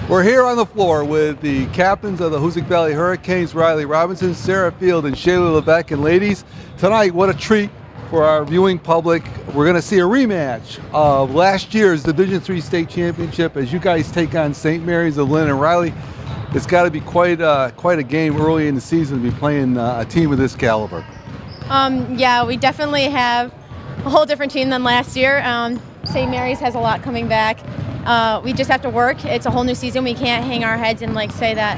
We're here on the floor with the captains of the Hoosac Valley Hurricanes, Riley Robinson, Sarah Field, and Shayla Levesque. And ladies, tonight, what a treat for our viewing public. We're going to see a rematch of last year's Division III state championship as you guys take on St. Mary's of Lynn. And Riley, it's got to be quite a game early in the season to be playing a team of this caliber. Yeah, we definitely have a whole different team than last year. St. Mary's has a lot coming back. We just have to work. It's a whole new season. We can't hang our heads and say that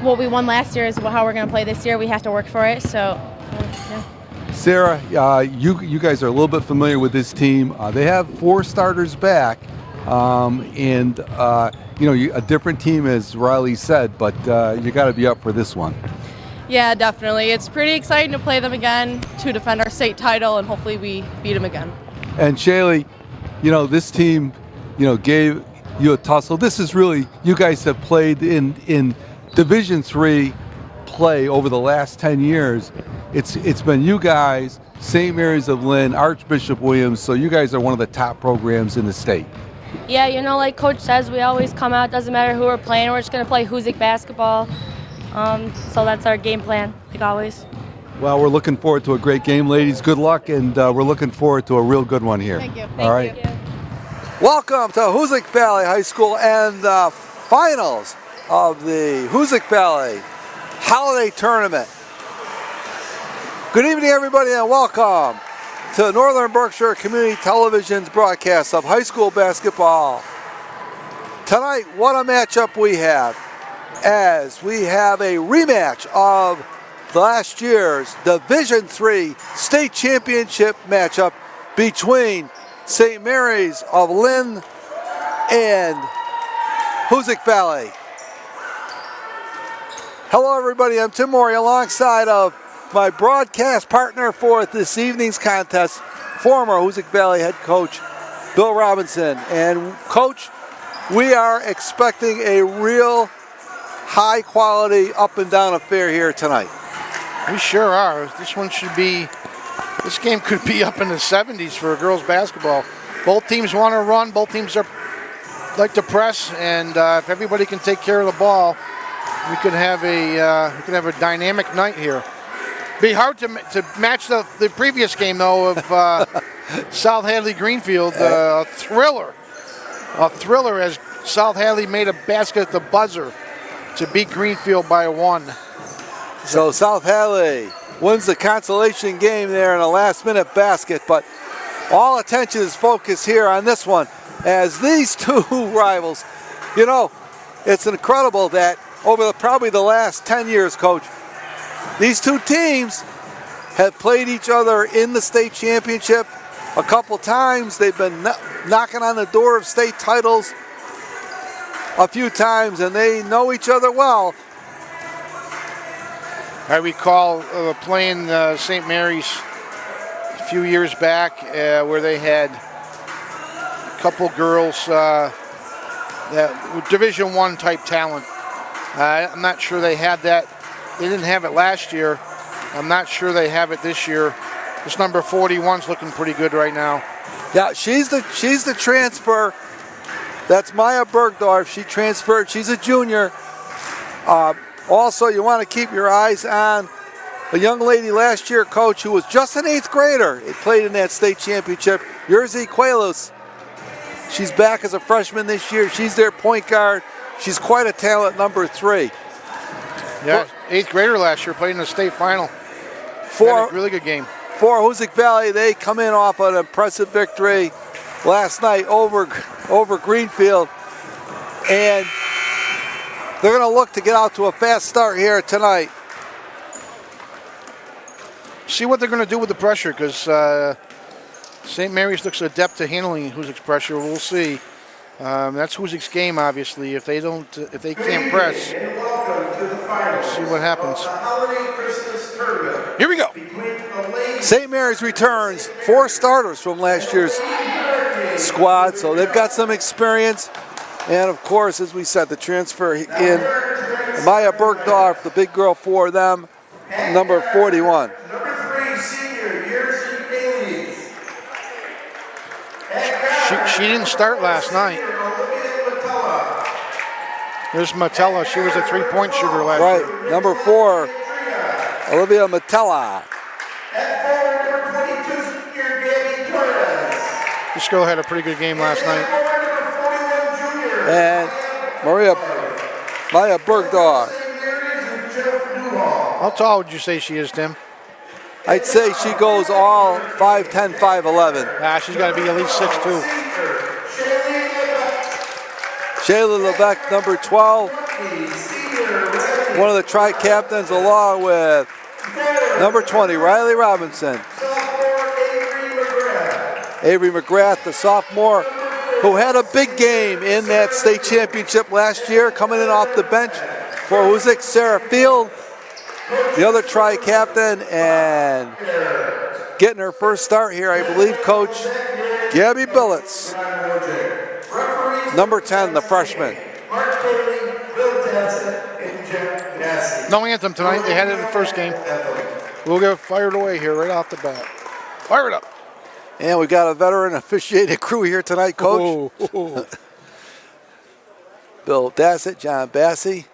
what we won last year is how we're going to play this year. We have to work for it. So, yeah. Sarah, you guys are a little bit familiar with this team. They have 4 starters back, and a different team, as Riley said, but you got to be up for this one. Yeah, definitely. It's pretty exciting to play them again, to defend our state title, and hopefully we beat them again. And Shaylee, this team, gave you a tussle. This is really, you guys have played in Division III play over the last 10 years. It's been you guys, St. Mary's of Lynn, Archbishop Williams, so you guys are one of the top programs in the state. Yeah, like Coach says, we always come out, doesn't matter who we're playing, we're just going to play Hoosac basketball. So that's our game plan, like always. Well, we're looking forward to a great game, ladies. Good luck, and we're looking forward to a real good one here. Thank you. All right. Thank you. Welcome to Hoosac Valley High School and the finals of the Hoosac Valley Holiday Tournament. Good evening, everybody, and welcome to Northern Berkshire Community Television's broadcast of high school basketball. Tonight, what a matchup we have, as we have a rematch of last year's Division III state championship matchup between St. Mary's of Lynn and Hoosac Valley. Hello, everybody. I'm Tim Morey, alongside of my broadcast partner for this evening's contest, former Hoosac Valley head coach Bill Robinson. And Coach, we are expecting a real high quality up and down affair here tonight. We sure are. This game could be up in the 70s for girls basketball. Both teams want to run. Both teams like to press, and if everybody can take care of the ball, we could have a dynamic night here. Be hard to match the previous game though of South Hadley Greenfield, a thriller as South Hadley made a basket at the buzzer to beat Greenfield by 1. So South Hadley wins the consolation game there in a last-minute basket, but all attention is focused here on this one as these two rivals, it's incredible that over probably the last 10 years, Coach, these two teams have played each other in the state championship a couple times. They've been knocking on the door of state titles a few times, and they know each other well. I recall playing St. Mary's a few years back where they had a couple girls that were Division I type talent. I'm not sure they had that. They didn't have it last year. I'm not sure they have it this year. This number 41's looking pretty good right now. Yeah, she's the transfer. That's Maya Bergdorf. She transferred. She's a junior. Also, you want to keep your eyes on a young lady last year, Coach, who was just an 8th grader. It played in that state championship, Yerzy Qualos. She's back as a freshman this year. She's their point guard. She's quite a talent, number 3. Yeah, 8th grader last year, played in the state final. For a really good game. For Hoosac Valley, they come in off an impressive victory last night over Greenfield, and they're going to look to get out to a fast start here tonight. See what they're going to do with the pressure, because St. Mary's looks adept to handling Hoosac's pressure. We'll see. That's Hoosac's game, obviously. If they can't press, we'll see what happens. Here we go. St. Mary's returns 4 starters from last year's squad, so they've got some experience. And of course, as we said, the transfer in Maya Bergdorf, the big girl for them, number 41. Number 3, senior, Yerzy She didn't start last night. There's Matella. She was a three-point shooter last year. Right, number 4, Olivia Matella. At forward, number 22, senior Gabby Torres. This girl had a pretty good game last night. Forward, number 41, junior. And Maya Bergdorf. St. Mary's and Jeff Newhall. How tall would you say she is, Tim? I'd say she goes all 5'10", 5'11". She's got to be at least 6'2". Shayla Levesque, number 12. One of the tri-captains along with number 20, Riley Robinson. Avery McGrath, the sophomore, who had a big game in that state championship last year, coming in off the bench for Hoosac. Sarah Field, the other tri-captain, and getting her first start here, I believe, Coach Gabby Billets. Number 10, the freshman. No anthem tonight. They had it in the first game. We'll get fired away here right off the bat. Fire it up. And we got a veteran officiating crew here tonight, Coach. Bill Dassett, John Bassey,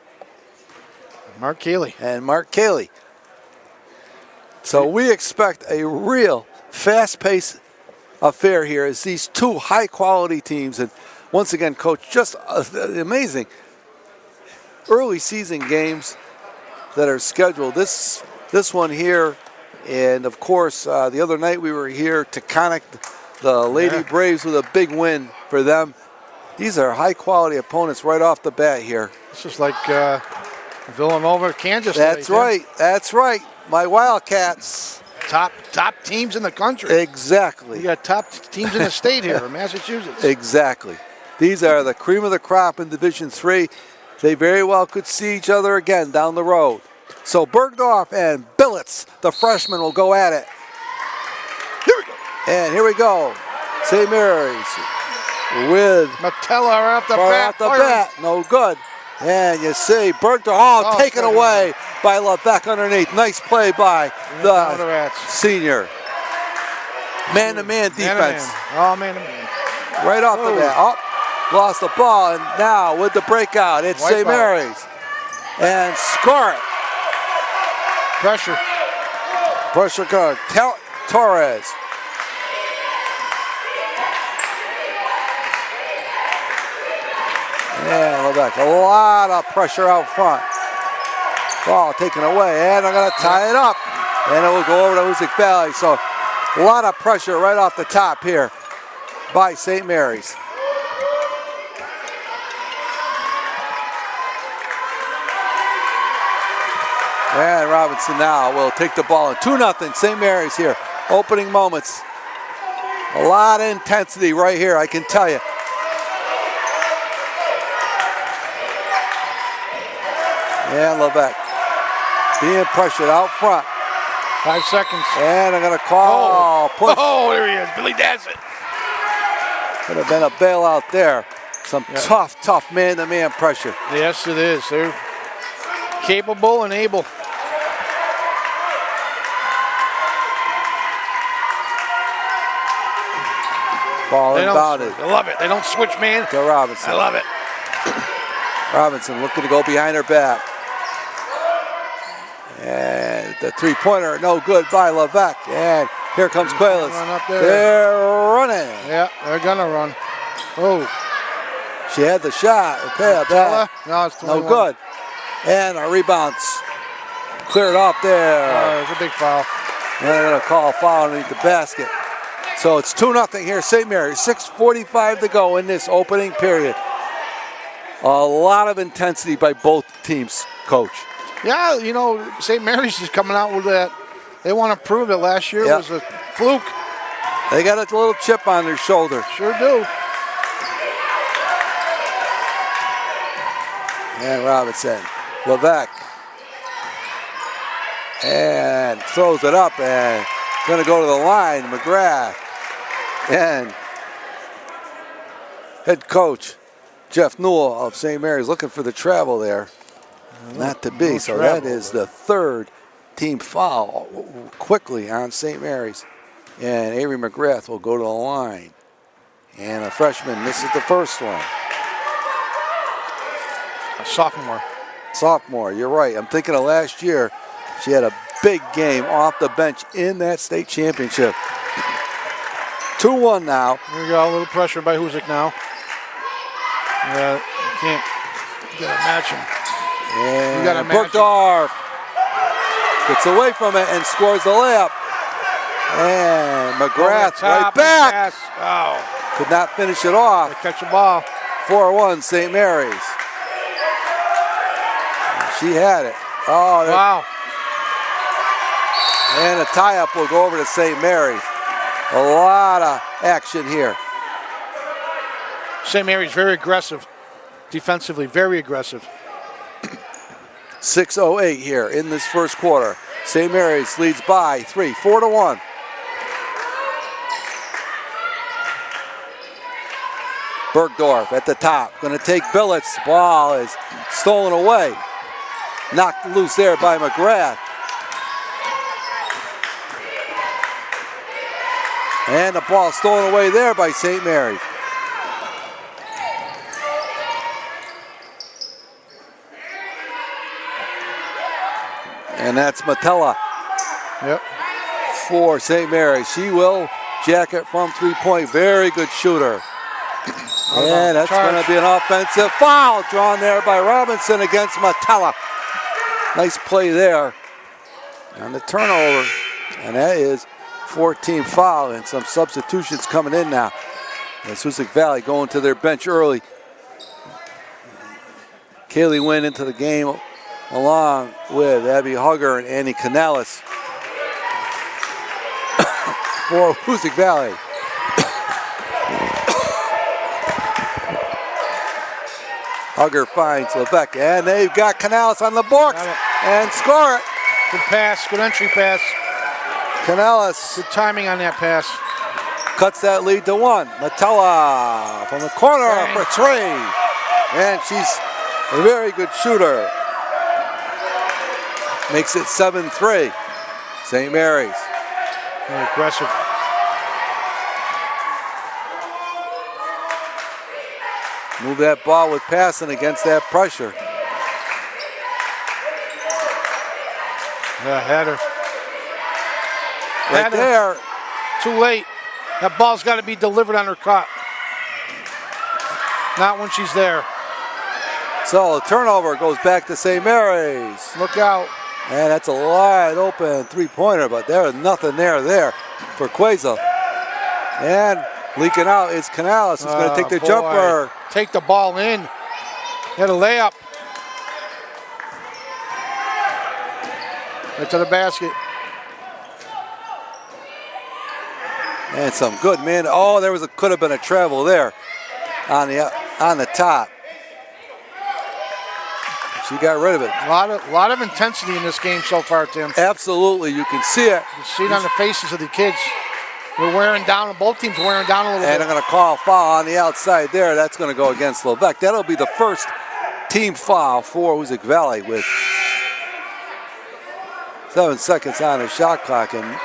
Mark Cayley. and Mark Cayley. So we expect a real fast-paced affair here as these two high-quality teams. And once again, Coach, just amazing early season games that are scheduled. This one here, and of course, the other night we were here to connect the Lady Braves with a big win for them. These are high-quality opponents right off the bat here. This is like Villanova, Kansas. That's today, right. That's right. My Wildcats. Top teams in the country. Exactly. We got top teams in the state here in Massachusetts. Exactly. These are the cream of the crop in Division III. They very well could see each other again down the road. So Bergdorf and Billets, the freshman, will go at it. Here we go. And here we go. St. Mary's with Matella off the fire bat. off the bat. No good. And you see Bergdorf, taken away by Levesque underneath. Nice play by the senior. Man-to-man defense. Man-to-man. Right off the bat. Oh, lost the ball, and now with the breakout, it's St. Mary's. And score it. Pressure. Pressure guard, Torres. And Levesque, a lot of pressure out front. Ball taken away, and they're going to tie it up. And it will go over to Hoosac Valley. So a lot of pressure right off the top here by St. Mary's. And Robinson now will take the ball. 2-0, St. Mary's here. Opening moments. A lot of intensity right here, I can tell you. And Levesque being pressured out front. 5 seconds. And I'm going to call push. Oh, there he is, Billy Dassett. Could have been a bailout there. Some tough man-to-man pressure. Yes, it is. They're capable and able. Ball inbounded. I love it. They don't switch, man. To Robinson. I love it. Robinson looking to go behind her back. And the three-pointer, no good by Levesque. And here comes Qualis. They're running. Yeah, they're gonna run. Oh. She had the shot. Okay, no, it's 21. no good. And a rebound cleared off there. It's a big foul. And they're gonna call a foul underneath the basket. So it's 2-0 here, St. Mary's. 6:45 to go in this opening period. A lot of intensity by both teams, Coach. Yeah, you know, St. Mary's is coming out with that. They want to prove that last year was a fluke. They got a little chip on their shoulder. Sure do. And Robinson, Levesque. And throws it up and going to go to the line. McGrath. And head coach Jeff Newell of St. Mary's looking for the travel there. Not to be. So that is the third team foul quickly on St. Mary's. And Avery McGrath will go to the line. And a freshman misses the first one. Sophomore, you're right. I'm thinking of last year. She had a big game off the bench in that state championship. 2-1 now. There we go, a little pressure by Hoosac now. Yeah, you can't. You gotta match him. And You gotta match Bergdorf gets away from it and scores the layup. And McGrath right back. Pass. Oh, Could not finish it off. they catch the ball. 4-1 St. Mary's. She had it. Oh, Wow. and a tie-up will go over to St. Mary's. A lot of action here. St. Mary's very aggressive. Defensively, very aggressive. 6:08 here in this first quarter. St. Mary's leads by 3, 4-1. Bergdorf at the top, going to take Billett's. Ball is stolen away. Knocked loose there by McGrath. And the ball stolen away there by St. Mary's. And that's Matella for St. Mary's. She will jack it from three-point. Very good shooter. And that's going to be an offensive foul drawn there by Robinson against Matella. Nice play there. And the turnover. And that is 14 foul and some substitutions coming in now. As Hoosac Valley going to their bench early. Kaylee went into the game along with Abby Hugger and Annie Canales for Hoosac Valley. Hugger finds Levesque, and they've got Canales on the box and score it. Good pass, good entry pass. Canales Good timing on that pass. cuts that lead to 1. Matella from the corner for 3. And she's a very good shooter. Makes it 7-3. St. Mary's. Very aggressive. Move that ball with passing against that pressure. Yeah, had her. Right Had her. there. Too late. That ball's got to be delivered on her cut. Not when she's there. So the turnover goes back to St. Mary's. Look out. And that's a wide open three-pointer, but there was nothing there for Queza. And leaking out is Canales, who's going to take the jumper. Take the ball in. Had a layup. Right to the basket. And some good man. Oh, could have been a travel there on the top. She got rid of it. A lot of intensity in this game so far, Tim. Absolutely, you can see it. You see it on the faces of the kids. They're wearing down. Both teams are wearing down a little And bit. I'm going to call a foul on the outside there. That's going to go against Levesque. That'll be the first team foul for Hoosac Valley with 7 seconds on the shot clock and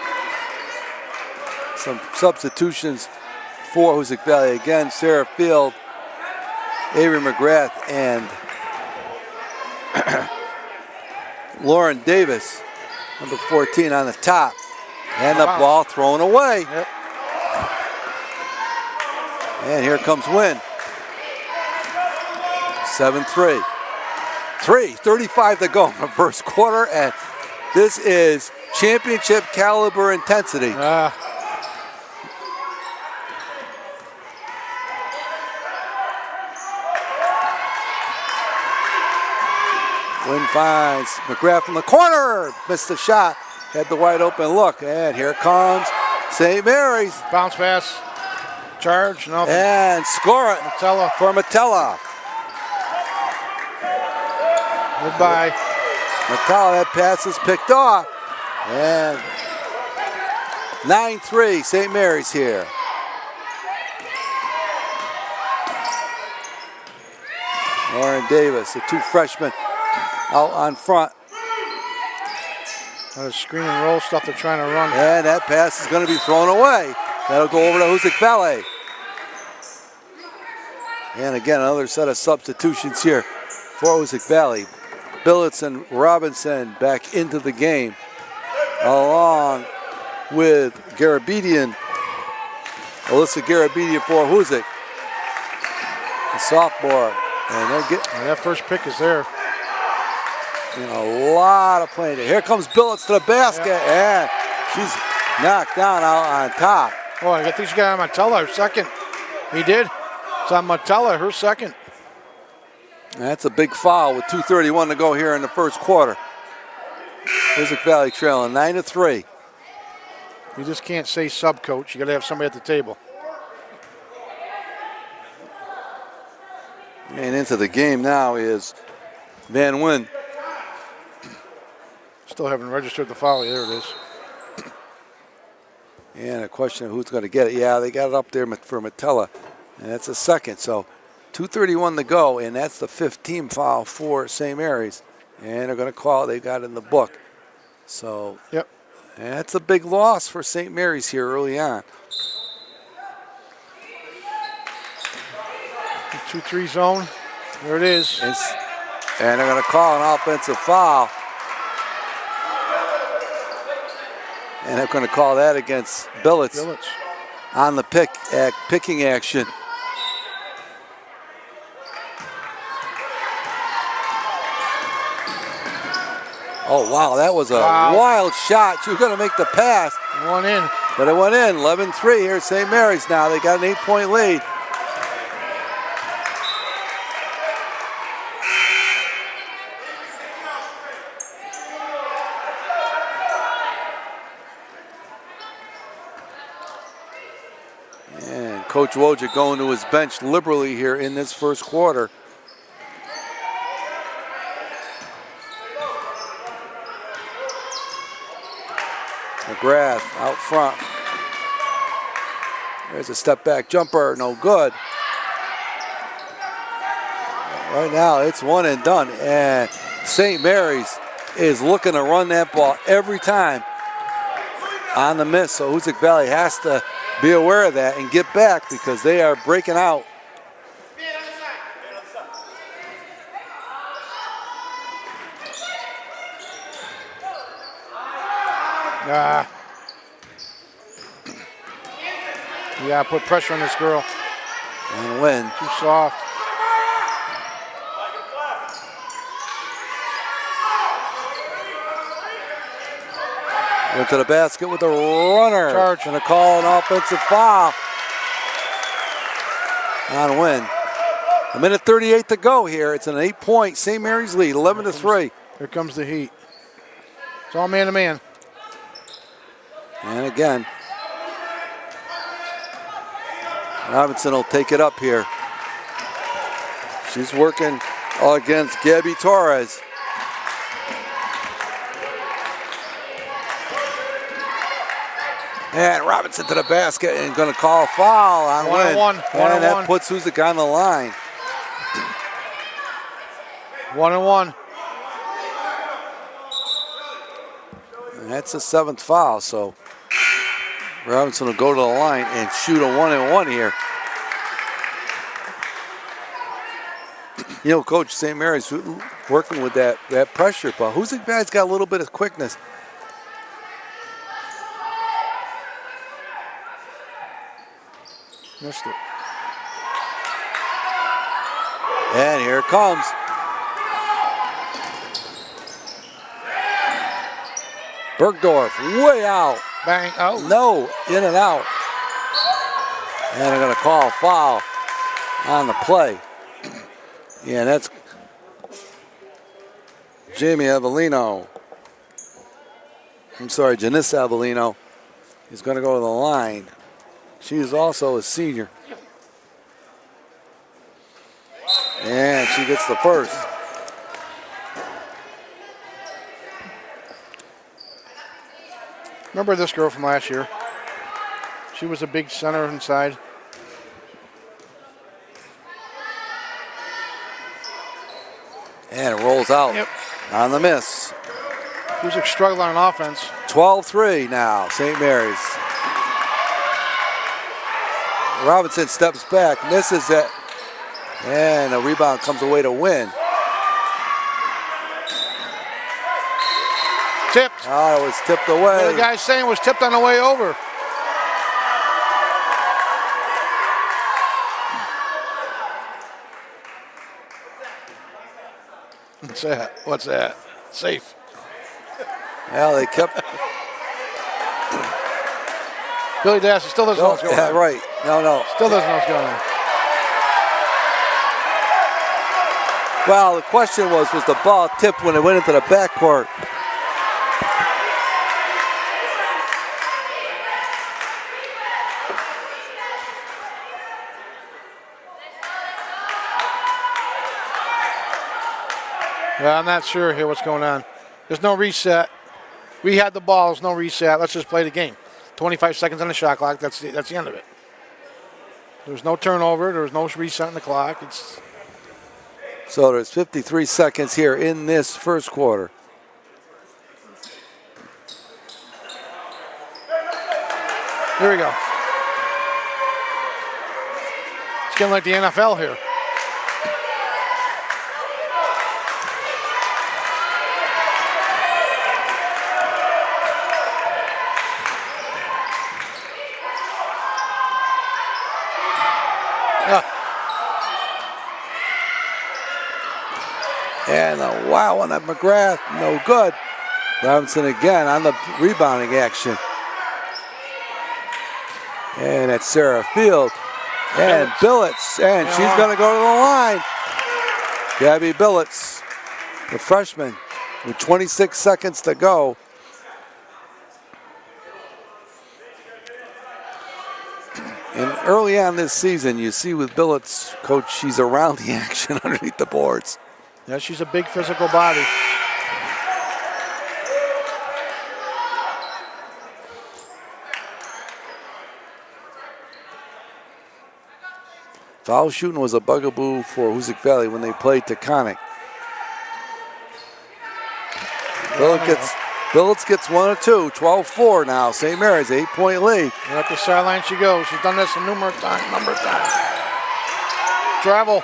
some substitutions for Hoosac Valley. Again, Sarah Field, Avery McGrath, and Lauren Davis, number 14 on the top. And the ball thrown away. Yep. And here comes Wynn. 7-3. 3:35 to go in the first quarter, and this is championship caliber intensity. Wynn finds McGrath from the corner. Missed the shot. Had the wide open look. And here comes St. Mary's. Bounce pass. Charge. Nothing. And score it Matella. for Matella. Goodbye. Matella, that pass is picked off. And 9-3, St. Mary's here. Lauren Davis, the two freshmen out on front. That screen and roll stuff they're trying to run. And that pass is going to be thrown away. That'll go over to Hoosac Valley. And again, another set of substitutions here for Hoosac Valley. Billets and Robinson back into the game, along with Garabedian, Alyssa Garabedian for Hoosac, the sophomore. And they're getting that first pick is there. A lot of playing. Here comes Billets to the basket, and she's knocked down out on top. Oh, I think she got on Matella, her second. He did. It's on Matella, her second. That's a big foul with 2:31 to go here in the first quarter. Hoosac Valley trailing 9-3. You just can't say sub, coach. You got to have somebody at the table. And into the game now is Van Wyn. Still haven't registered the foul. There it is. And a question of who's going to get it. Yeah, they got it up there for Matella. And that's a second. So 2:31 to go, and that's the 15th foul for St. Mary's. And they're going to call it. They got it in the book. So yep, that's a big loss for St. Mary's here early on. 2-3 zone. There it is. And they're going to call an offensive foul. And they're going to call that against Billets on the picking action. Oh, wow, that was a wild shot. She was going to make the pass. One in. But it went in. 11-3 here at St. Mary's now. They got an 8-point lead. And Coach Wojcik going to his bench liberally here in this first quarter. McGrath out front. There's a step back jumper, no good. Right now it's one and done, and St. Mary's is looking to run that ball every time on the miss, so Hoosac Valley has to be aware of that and get back because they are breaking out. Yeah, put pressure on this girl. And win. Too soft. Went to the basket with a runner. Charge. Gonna call an offensive foul on Win. 1:38 to go here. It's an 8-point St. Mary's lead, 11-3. Here comes the heat. It's all man to man. And again, Robinson will take it up here. She's working against Gabby Torres. And Robinson to the basket and going to call a foul on Win. And that puts Hoosac on the line. 1-1. And that's the 7th foul, so Robinson will go to the line and shoot a 1-and-1 here. You know, Coach St. Mary's working with that pressure, but Hoosac Valley's got a little bit of quickness. Missed it. And here it comes. Bergdorf way out. Bang, out. No, in and out. And they're going to call a foul on the play. Yeah, that's Jamie Avellino. I'm sorry, Janice Avellino is going to go to the line. She is also a senior. And she gets the first. Remember this girl from last year? She was a big center inside. And it rolls out on the miss. Hoosac struggling on offense. 12-3 now, St. Mary's. Robinson steps back, misses it, and a rebound comes away to Win. Tipped. Oh, it was tipped What away. the guy's saying was tipped on the way over. What's that? What's that? Safe. Well, they kept. Billy Dassey still doesn't know what's going Yeah, on. right. No. Still doesn't know what's going on. Well, the question was the ball tipped when it went into the backcourt? I'm not sure here what's going on. There's no reset. We had the ball. There's no reset. Let's just play the game. 25 seconds on the shot clock. That's the end of it. There was no turnover. There was no reset on the clock. So there's 53 seconds here in this first quarter. Here we go. It's getting like the NFL here. And a wow on that McGrath, no good. Robinson again on the rebounding action. And it's Sarah Field. And Billets, and she's going to go to the line. Gabby Billets, the freshman, with 26 seconds to go. And early on this season, you see with Billets, coach, she's around the action underneath the boards. Yeah, she's a big physical body. Foul shooting was a bugaboo for Hoosac Valley when they played Taconic. Billets gets one or two, 12-4 now. St. Mary's 8-point lead. And up the sideline she goes. She's done this a number of times. Travel.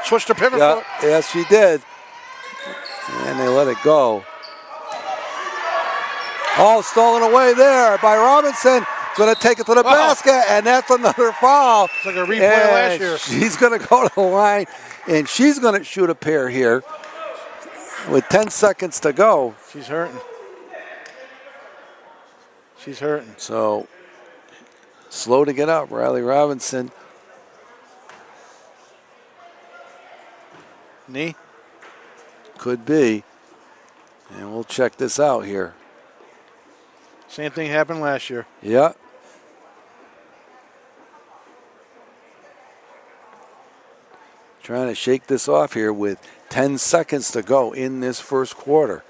Switched her pivot foot. Yes, she did. And they let it go. Oh, stolen away there by Robinson. Going to take it to the basket, and that's another foul. It's like a replay last year. She's going to go to the line, and she's going to shoot a pair here with 10 seconds to go. She's hurting. So, slow to get up, Riley Robinson. Knee? Could be. And we'll check this out here. Same thing happened last year. Yeah. Trying to shake this off here with 10 seconds to go in this first quarter.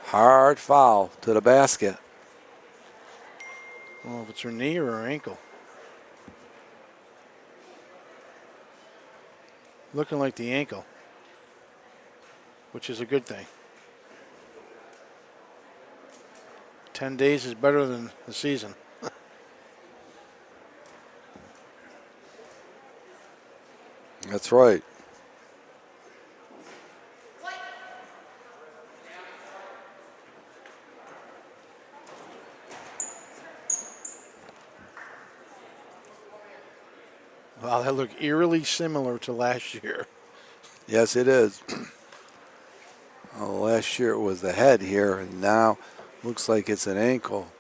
Hard foul to the basket. Well, if it's her knee or her ankle. Looking like the ankle, which is a good thing. 10 days is better than the season. That's right. Wow, that looked eerily similar to last year. Yes, it is. Well, last year it was the head here, and now looks like it's an ankle.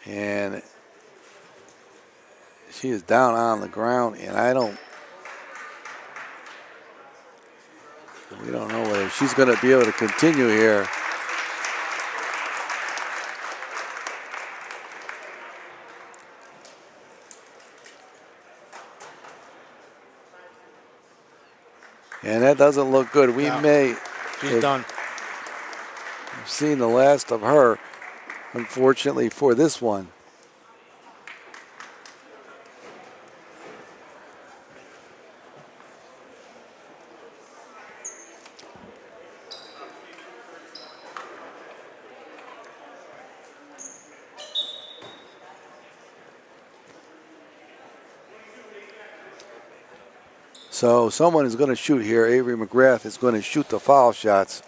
And she is down on the ground, and we don't know whether she's going to be able to continue here. And that doesn't look good. We may She's done. have seen the last of her, unfortunately, for this one. So someone is going to shoot here. Avery McGrath is going to shoot the foul shots.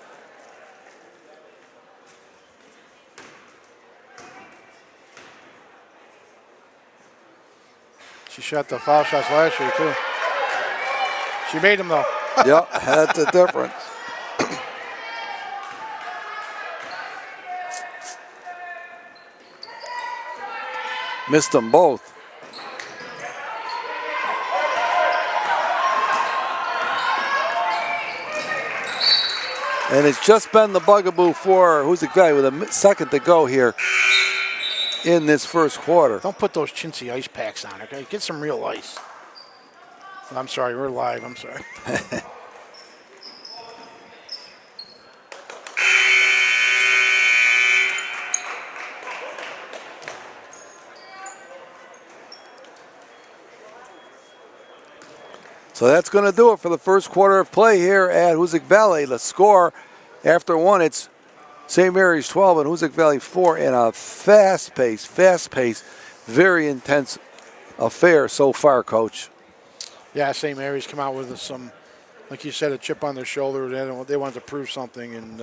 She shot the foul shots last year, too. She made them, though. Yeah, that's the difference. Missed them both. And it's just been the bugaboo for Hoosac Valley with a second to go here in this first quarter. Don't put those chintzy ice packs on, okay? Get some real ice. I'm sorry, we're live. I'm sorry. So that's going to do it for the first quarter of play here at Hoosac Valley. The score after one, it's St. Mary's 12 and Hoosac Valley 4 in a fast-paced, very intense affair so far, Coach. Yeah, St. Mary's come out with some, like you said, a chip on their shoulder. They wanted to prove something, and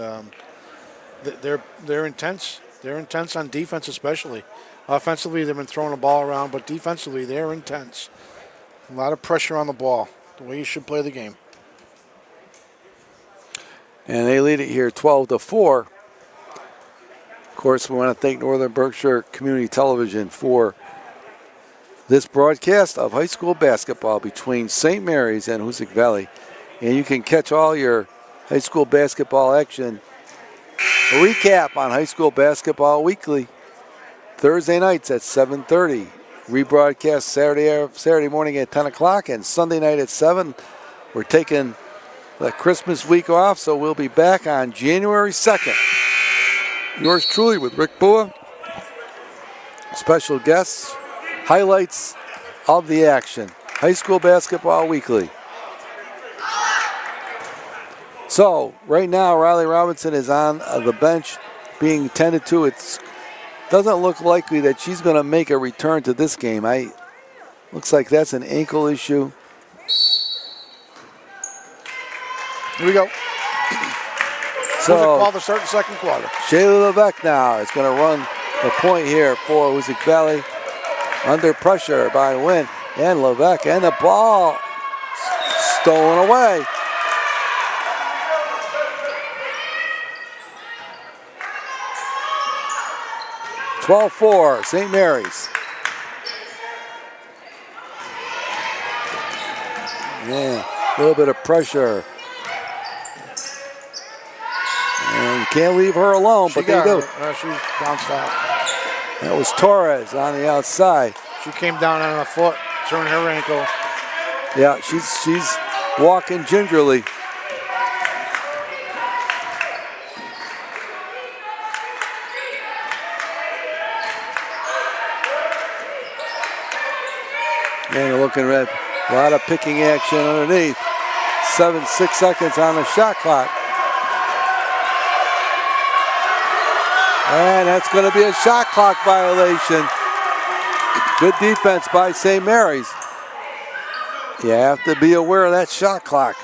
they're intense. They're intense on defense, especially. Offensively, they've been throwing the ball around, but defensively, they're intense. A lot of pressure on the ball, the way you should play the game. And they lead it here 12-4. Of course, we want to thank Northern Berkshire Community Television for this broadcast of high school basketball between St. Mary's and Hoosac Valley. And you can catch all your high school basketball action. A recap on High School Basketball Weekly, Thursday nights at 7:30. Rebroadcast Saturday morning at 10 o'clock and Sunday night at 7. We're taking the Christmas week off, so we'll be back on January 2nd. Yours truly with Rick Bua. Special guests, highlights of the action. High School Basketball Weekly. So, right now, Riley Robinson is on the bench being tended to. It doesn't look likely that she's going to make a return to this game. Looks like that's an ankle issue. Here we go. So, call the start of the second quarter. Shayla Levesque now is going to run the point here for Hoosac Valley. Under pressure by Wynn and Levesque, and the ball stolen away. (12-4) St. Mary's. Yeah, a little bit of pressure. And you can't leave her alone, but they do. She's bounced out. That was Torres on the outside. She came down on her foot, turned her ankle. Yeah, she's walking gingerly. And you're looking at a lot of picking action underneath. 6 seconds on the shot clock. And that's going to be a shot clock violation. Good defense by St. Mary's. You have to be aware of that shot clock.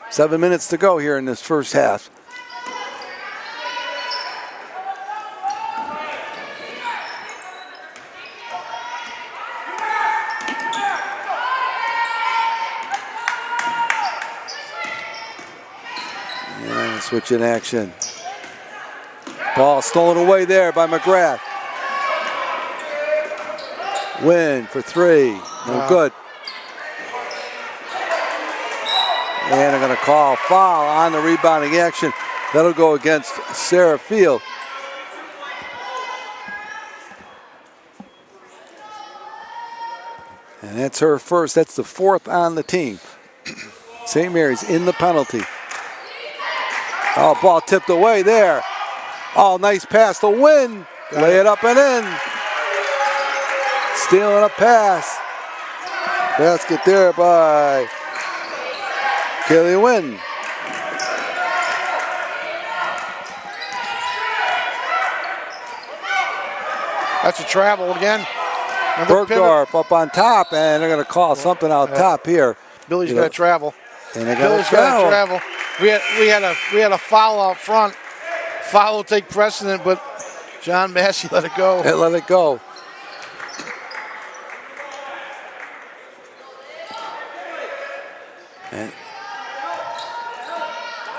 7 minutes to go here in this first half. And switch in action. Ball stolen away there by McGrath. Win for three. No good. And they're going to call foul on the rebounding action. That'll go against Sarah Field. And that's her first. That's the fourth on the team. St. Mary's in the penalty. Oh, ball tipped away there. Oh, nice pass to Win. Lay it up and in. Stealing a pass. Basket there by Kaylee Wynn. That's a travel again. Bergdorf up on top, and they're going to call something out top here. Billy's got to travel. And they're Billy's got to travel. We had a foul out front. Foul will take precedent, but John Massey let it go. Let it go.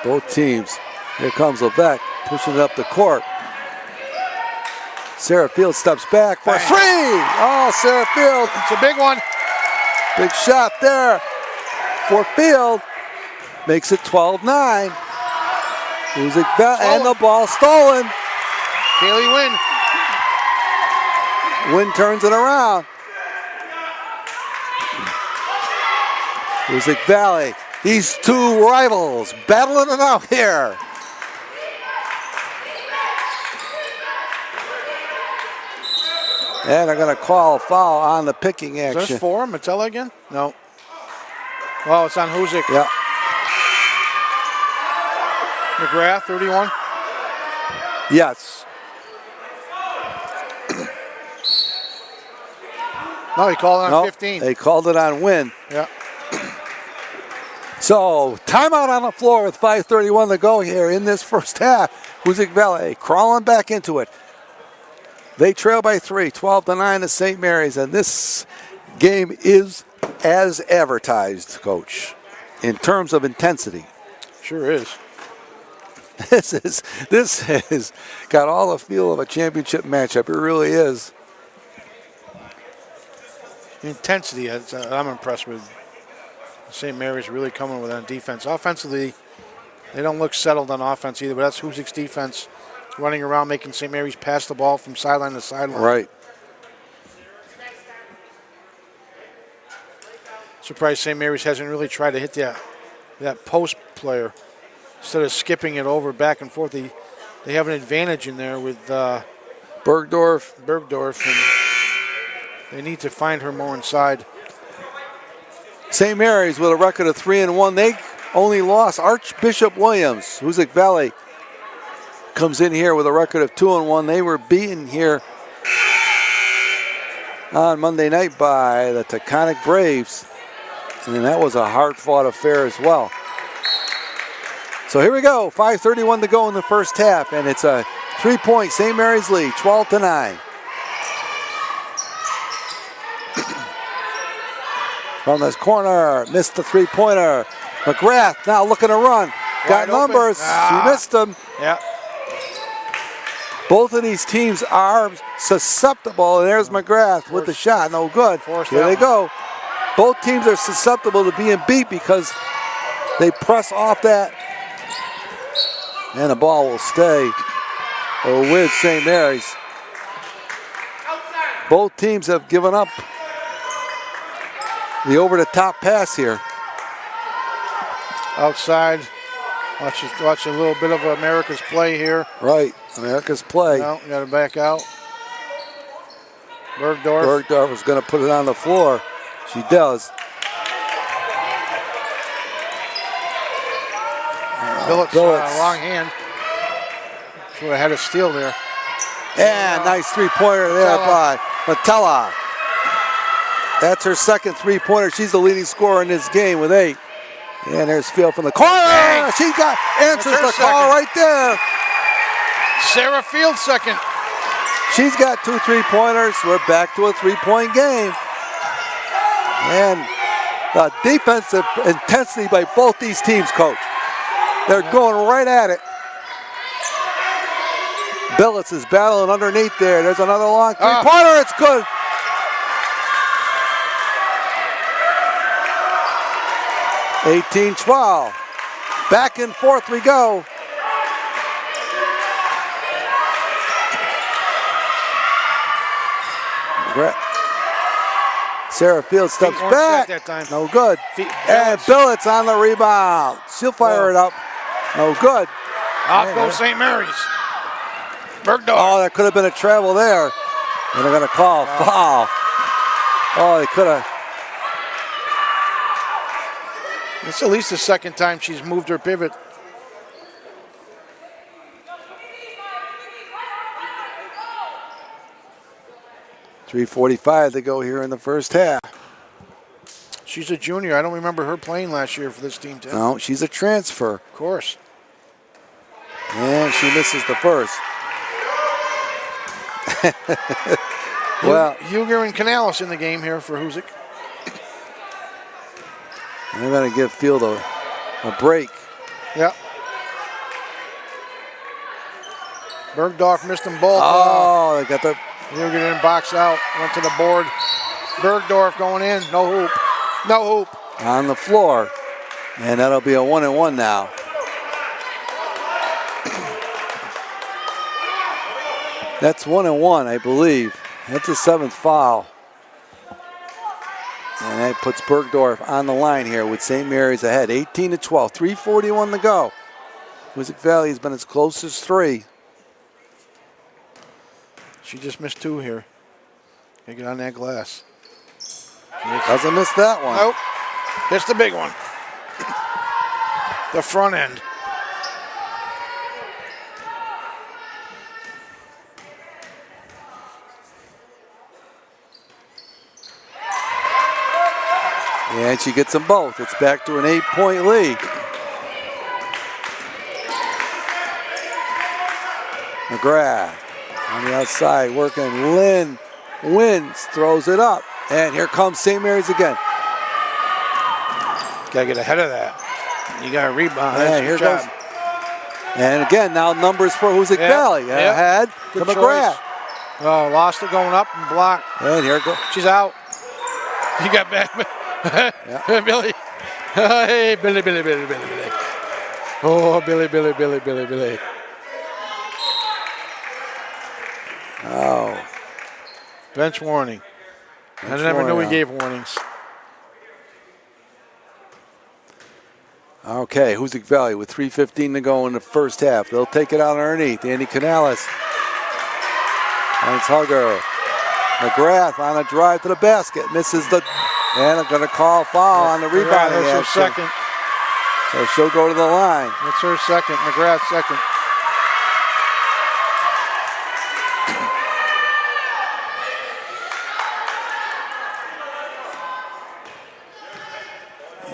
Both teams. Here comes Levesque pushing it up the court. Sarah Field steps back for three. Oh, Sarah Field. It's a big one. Big shot there for Field. Makes it 12-9. Hoosac Valley, and the ball stolen. Kaylee Wynn. Wynn turns it around. Hoosac Valley. These two rivals battling it out here. And they're going to call a foul on the picking action. Is this for Matella again? No. Oh, it's on Hoosac. Yeah. McGrath, 31. Yes. No, he called it on Nope, 15. They called it on Wynn. Yeah. So, timeout on the floor with 5:31 to go here in this first half. Hoosac Valley crawling back into it. They trail by 3, 12-9 to St. Mary's, and this game is as advertised, Coach, in terms of intensity. Sure is. This has got all the feel of a championship matchup. It really is. Intensity, I'm impressed with. St. Mary's really coming with on defense. Offensively, they don't look settled on offense either, but that's Hoosac's defense running around making St. Mary's pass the ball from sideline to sideline. Right. Surprised St. Mary's hasn't really tried to hit that post player. Instead of skipping it over back and forth, they have an advantage in there with Bergdorf. And they need to find her more inside. St. Mary's with a record of 3-1. They only lost Archbishop Williams. Hoosac Valley comes in here with a record of 2-1. They were beaten here on Monday night by the Taconic Braves. And that was a hard-fought affair as well. So here we go. 5:31 to go in the first half. And it's a 3-point St. Mary's lead, 12-9. From this corner, missed the three-pointer. McGrath now looking to run. Got numbers. She missed them. Yeah. Both of these teams are susceptible. And there's McGrath with the shot. No good. Here they go. Both teams are susceptible to being beat because they press off that. And the ball will stay with St. Mary's. Both teams have given up the over-the-top pass here. Outside. Watch a little bit of America's play here. Right, America's play. No, got to back out. Bergdorf. Bergdorf is going to put it on the floor. She does. Billets. Wrong hand. Should have had a steal there. And nice three-pointer there by Matella. That's her second three-pointer. She's the leading scorer in this game with 8. And there's Field from the corner. Bang. She answers the call right there. Sarah Field second. She's got 2 3-pointers. We're back to a 3-point game. And the defensive intensity by both these teams, Coach. They're going right at it. Billets is battling underneath there. There's another long three-pointer. It's good. (18-12). Back and forth we go. Sarah Field steps back. That time. No good. And Billets on the rebound. She'll fire it up. No good. Off goes St. Mary's. Bergdorf. Oh, that could have been a travel there. And they're going to call a foul. Oh, they could have. It's at least the second time she's moved her pivot. .345 to go here in the first half. She's a junior. I don't remember her playing last year for this team, Tim. No, she's a transfer. Of course. And she misses the first. Well, Huger and Canales in the game here for Hoosac. They're going to give Field a break. Yeah. Bergdorf missed them both. Oh, they got the. He'll get in, box out, went to the board. Bergdorf going in, no hoop. No hoop. On the floor. And that'll be a 1-and-1 now. That's 1-and-1, I believe. That's a 7th foul. And that puts Bergdorf on the line here with St. Mary's ahead. 18-12, 3:41 to go. Hoosac Valley has been as close as 3. She just missed 2 here. Gotta get on that glass. Doesn't miss that one. Nope. It's the big one. The front end. And she gets them both. It's back to an 8-point lead. McGrath on the outside working. Lynn wins, throws it up. And here comes St. Mary's again. Gotta get ahead of that. You got to rebound. And here goes. And again, now numbers for Hoosac Valley. Ahead to McGrath. Oh, lost it going up and blocked. And here goes. She's out. You got back. Billy. Hey, Billy. Oh, Billy. Oh. Bench warning. I never knew he gave warnings. Okay, Hoosac Valley with 3:15 to go in the first half. They'll take it out underneath. Andy Canales. Lance Hugger. McGrath on a drive to the basket. Misses the. And I'm going to call foul on the rebounding action. That's her second. So she'll go to the line. That's her second. McGrath's second.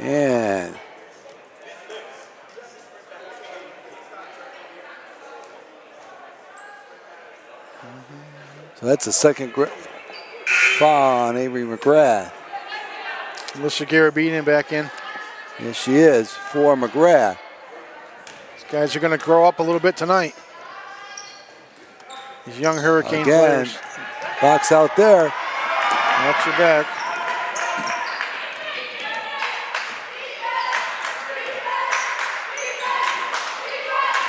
And so that's the second foul on Avery McGrath. Melissa Garabedian back in. Yes, she is for McGrath. These guys are going to grow up a little bit tonight. These young Hurricane players. Box out there. Watch your back.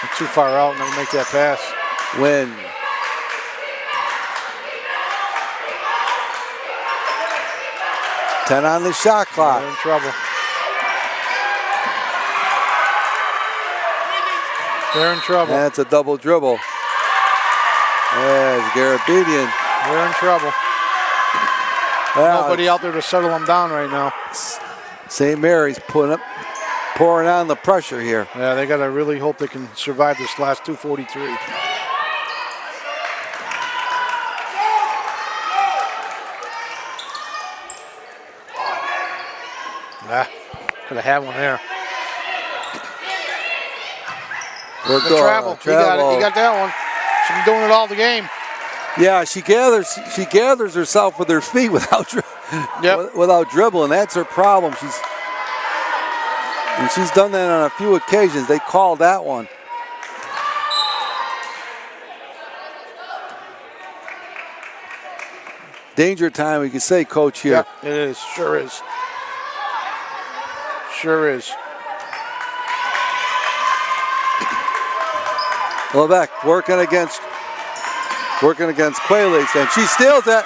They're too far out and they'll make that pass. Win. Ten on the shot clock. They're in trouble. They're in trouble. That's a double dribble. There's Garabedian. They're in trouble. Well, nobody out there to settle them down right now. St. Mary's pouring on the pressure here. Yeah, they got to really hope they can survive this last 2:43. Could have had one there. The travel. He got it. He got that one. She's been doing it all the game. Yeah, she gathers herself with her feet without dribbling. That's her problem. She's done that on a few occasions. They called that one. Danger time, we could say, Coach, here. Yep, it is. Sure is. Sure is. Lebeck working against Qualis, and she steals it.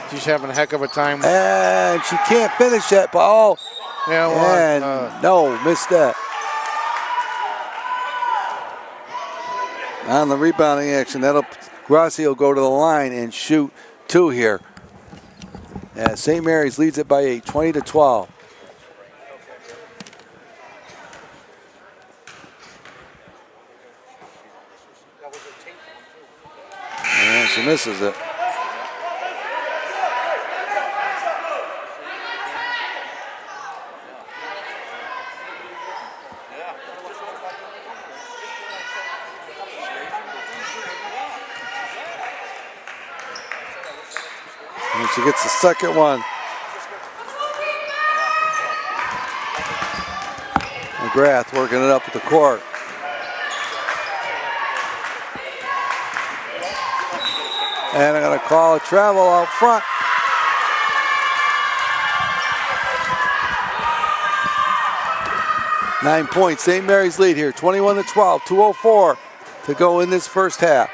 She's having a heck of a time. And she can't finish it, but no, missed that. On the rebounding action, Grassi will go to the line and shoot 2 here. As St. Mary's leads it by 8, 20-12. And she misses it. And she gets the second one. McGrath working it up at the court. And I'm going to call a travel out front. Nine points, St. Mary's lead here, 21-12, 2:04 to go in this first half.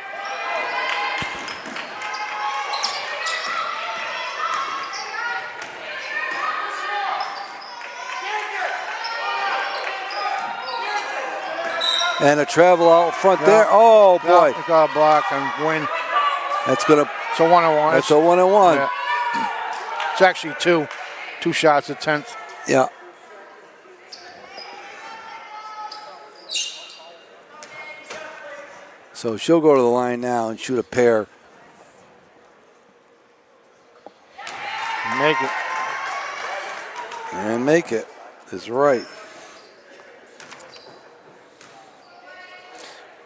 And a travel out front there. Oh boy. Yeah, got a block and win. That's gonna. It's a 1-on-1. That's a 1-on-1. Yeah. It's actually two shots at 10th. Yeah. So she'll go to the line now and shoot a pair. Make it. And make it is right.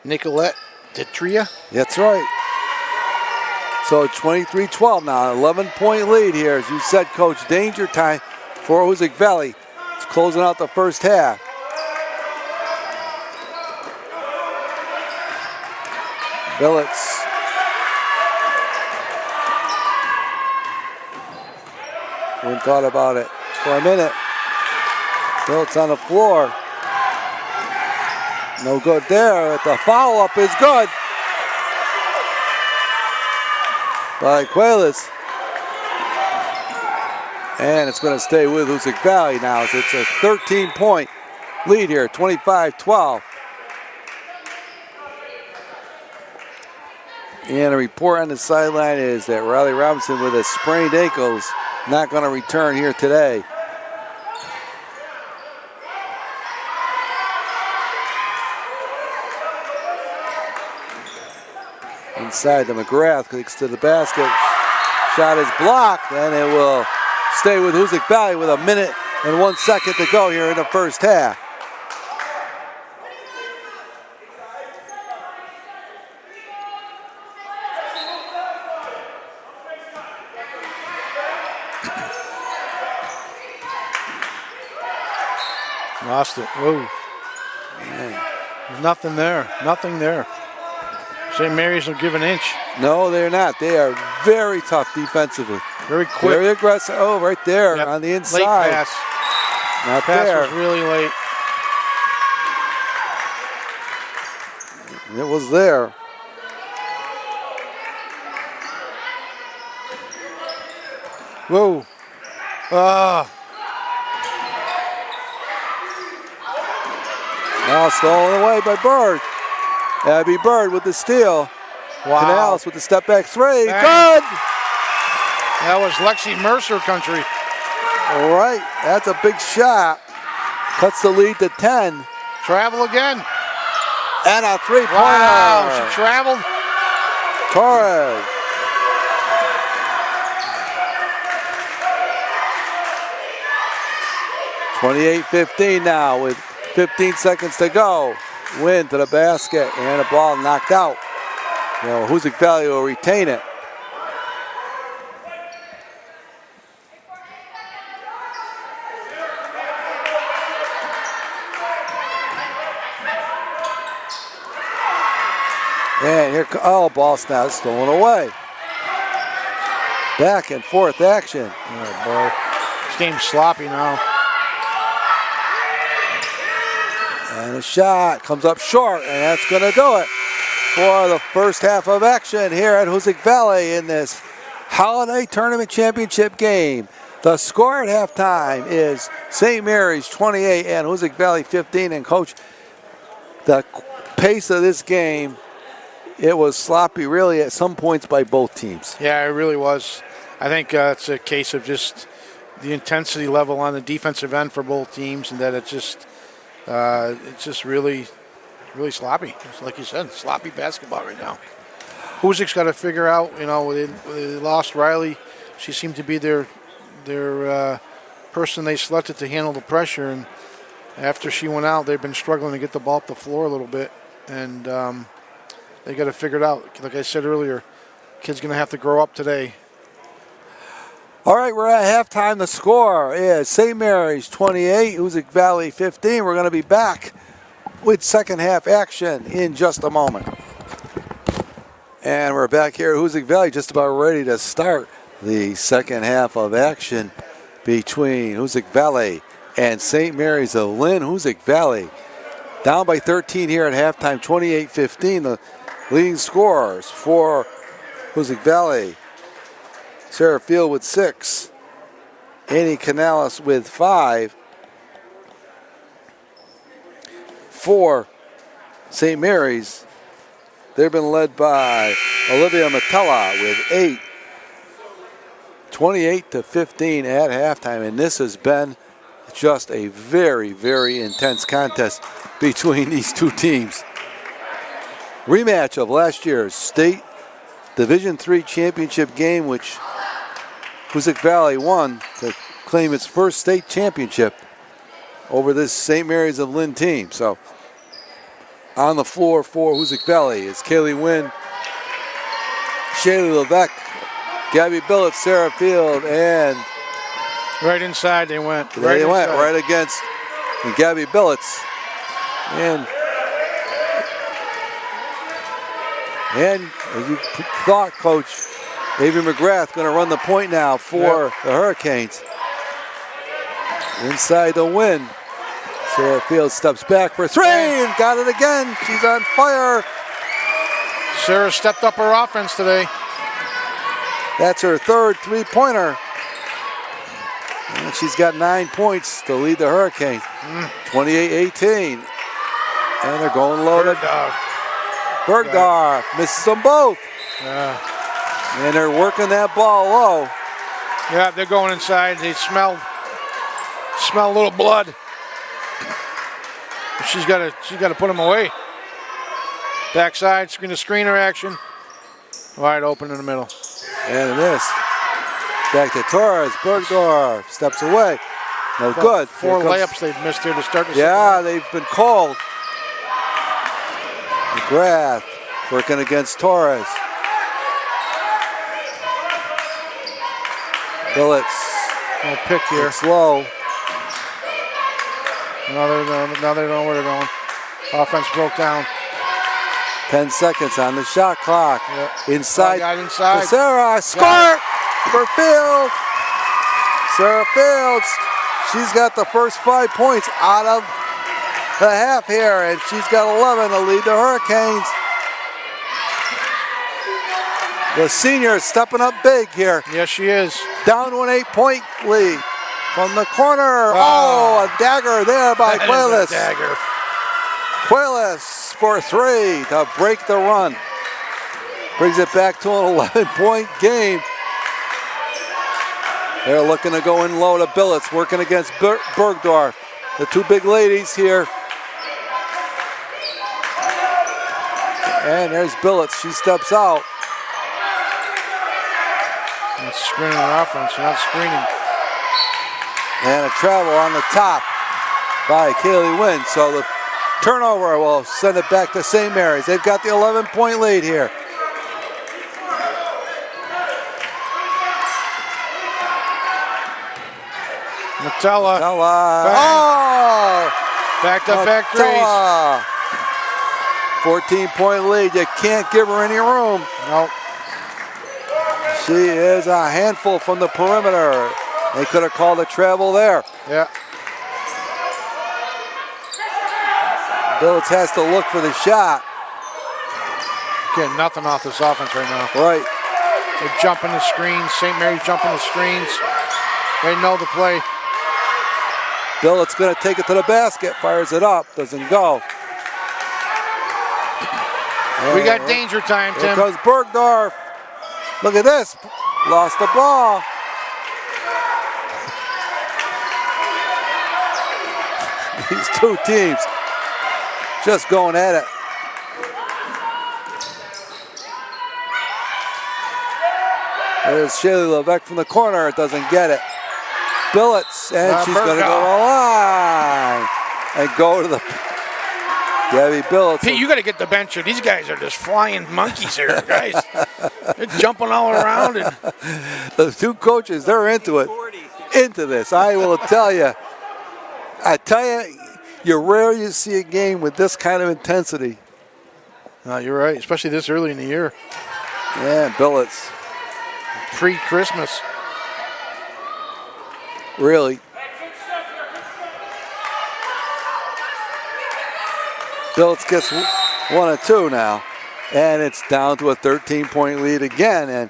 Nicolette Detria. That's right. So 23-12 now, 11-point lead here. As you said, Coach, danger time for Hoosac Valley. It's closing out the first half. Billets. Wouldn't thought about it for a minute. Billets on the floor. No good there. The follow-up is good by Quayles. And it's going to stay with Hoosac Valley now. It's a 13-point lead here, 25-12. And a report on the sideline is that Riley Robinson with a sprained ankle is not going to return here today. Inside the McGrath kicks to the basket. Shot is blocked, and it will stay with Hoosac Valley with a minute and 1 second to go here in the first half. Lost it. Whoa. There's nothing there. Nothing there. St. Mary's will give an inch. No, they're not. They are very tough defensively. Very quick. Very aggressive. Oh, right there Yep. on the inside. Late pass. Not Pass there. was really late. It was there. Whoa. Now stolen away by Bird. Abby Bird with the steal. Wow. Canales with the step back three. Bang. Good. That was Lexi Mercer country. All right, that's a big shot. Cuts the lead to 10. Travel again. And a three-pointer. Wow, she traveled. Torres. (28-15) now with 15 seconds to go. Win to the basket and a ball knocked out. You know, Hoosac Valley will retain it. And here, oh, ball snap stolen away. Back and forth action. Oh, boy. This game's sloppy now. And a shot comes up short, and that's going to do it for the first half of action here at Hoosac Valley in this Holiday Tournament Championship game. The score at halftime is St. Mary's 28 and Hoosac Valley 15. And Coach, the pace of this game, it was sloppy really at some points by both teams. Yeah, it really was. I think it's a case of just the intensity level on the defensive end for both teams, and that it's just really, really sloppy. It's like you said, sloppy basketball right now. Hoosac's got to figure out, you know, they lost Riley. She seemed to be their person they selected to handle the pressure, and after she went out, they've been struggling to get the ball up the floor a little bit, and they got to figure it out. Like I said earlier, kid's going to have to grow up today. All right, we're at halftime. The score is St. Mary's 28, Hoosac Valley 15. We're going to be back with second half action in just a moment. And we're back here at Hoosac Valley, just about ready to start the second half of action between Hoosac Valley and St. Mary's of Lynn. Hoosac Valley down by 13 here at halftime, 28-15. The leading scorers for Hoosac Valley: Sarah Field with 6, Annie Canales with 5. For St. Mary's, they've been led by Olivia Matella with 8. 28-15 at halftime, and this has been just a very, very intense contest between these two teams. Rematch of last year's state Division III championship game, which Hoosac Valley won to claim its first state championship over this St. Mary's of Lynn team. So on the floor for Hoosac Valley is Kaylee Wynn, Shaylee Levesque, Gabby Billett, Sarah Field, and Right inside they went. they went right against Gabby Billets. And as you thought, Coach Avery McGrath going to run the point now for the Hurricanes. Inside the win. Sarah Field steps back for 3 and got it again. She's on fire. Sarah stepped up her offense today. That's her third three-pointer. And she's got 9 points to lead the Hurricanes. 28-18. And they're going low. Bergdorf misses them both. And they're working that ball low. Yeah, they're going inside. They smell a little blood. She's got to put them away. Backside, screener action. Wide open in the middle. And a miss. Back to Torres. Bergdorf steps away. No good. 4 layups they've missed here to start the Yeah, they've been called. McGrath working against Torres. Billets. No pick here. Slow. Now they know where they're going. Offense broke down. 10 seconds on the shot clock. Yep. Inside. Got inside. To Sarah. Score for Field. Sarah Fields. She's got the first 5 points out of the half here, and she's got 11 to lead the Hurricanes. The senior is stepping up big here. Yes, she is. Down to an 8-point lead from the corner. Oh, a dagger there by Quayles. Dagger. Quayles for 3 to break the run. Brings it back to an 11-point game. They're looking to go in low to Billets, working against Bergdorf. The two big ladies here. And there's Billets. She steps out. That's screening her offense, not screening. And a travel on the top by Kaylee Wynn. So the turnover will send it back to St. Mary's. They've got the 11-point lead here. Matella. Oh! Back-to-back threes. 14-point lead. You can't give her any room. Nope. She is a handful from the perimeter. They could have called a travel there. Yeah. Billets has to look for the shot. Getting nothing off this offense right now. Right. They're jumping the screens. St. Mary's jumping the screens. They know the play. Billets going to take it to the basket. Fires it up. Doesn't go. We got danger time, Tim. Here comes Bergdorf. Look at this. Lost the ball. These two teams just going at it. There's Shaylee Levesque from the corner. Doesn't get it. Billets, and she's going to go to the line and go to the Gabby Billets. Pete, you got to get the bench here. These guys are just flying monkeys here, guys. They're jumping all around. And the two coaches, they're into it. Into this, I will tell you. I tell you, you rarely see a game with this kind of intensity. you're right, especially this early in the year. And Billets Pre-Christmas. really. Billets gets 1 of 2 now. And it's down to a 13-point lead again. And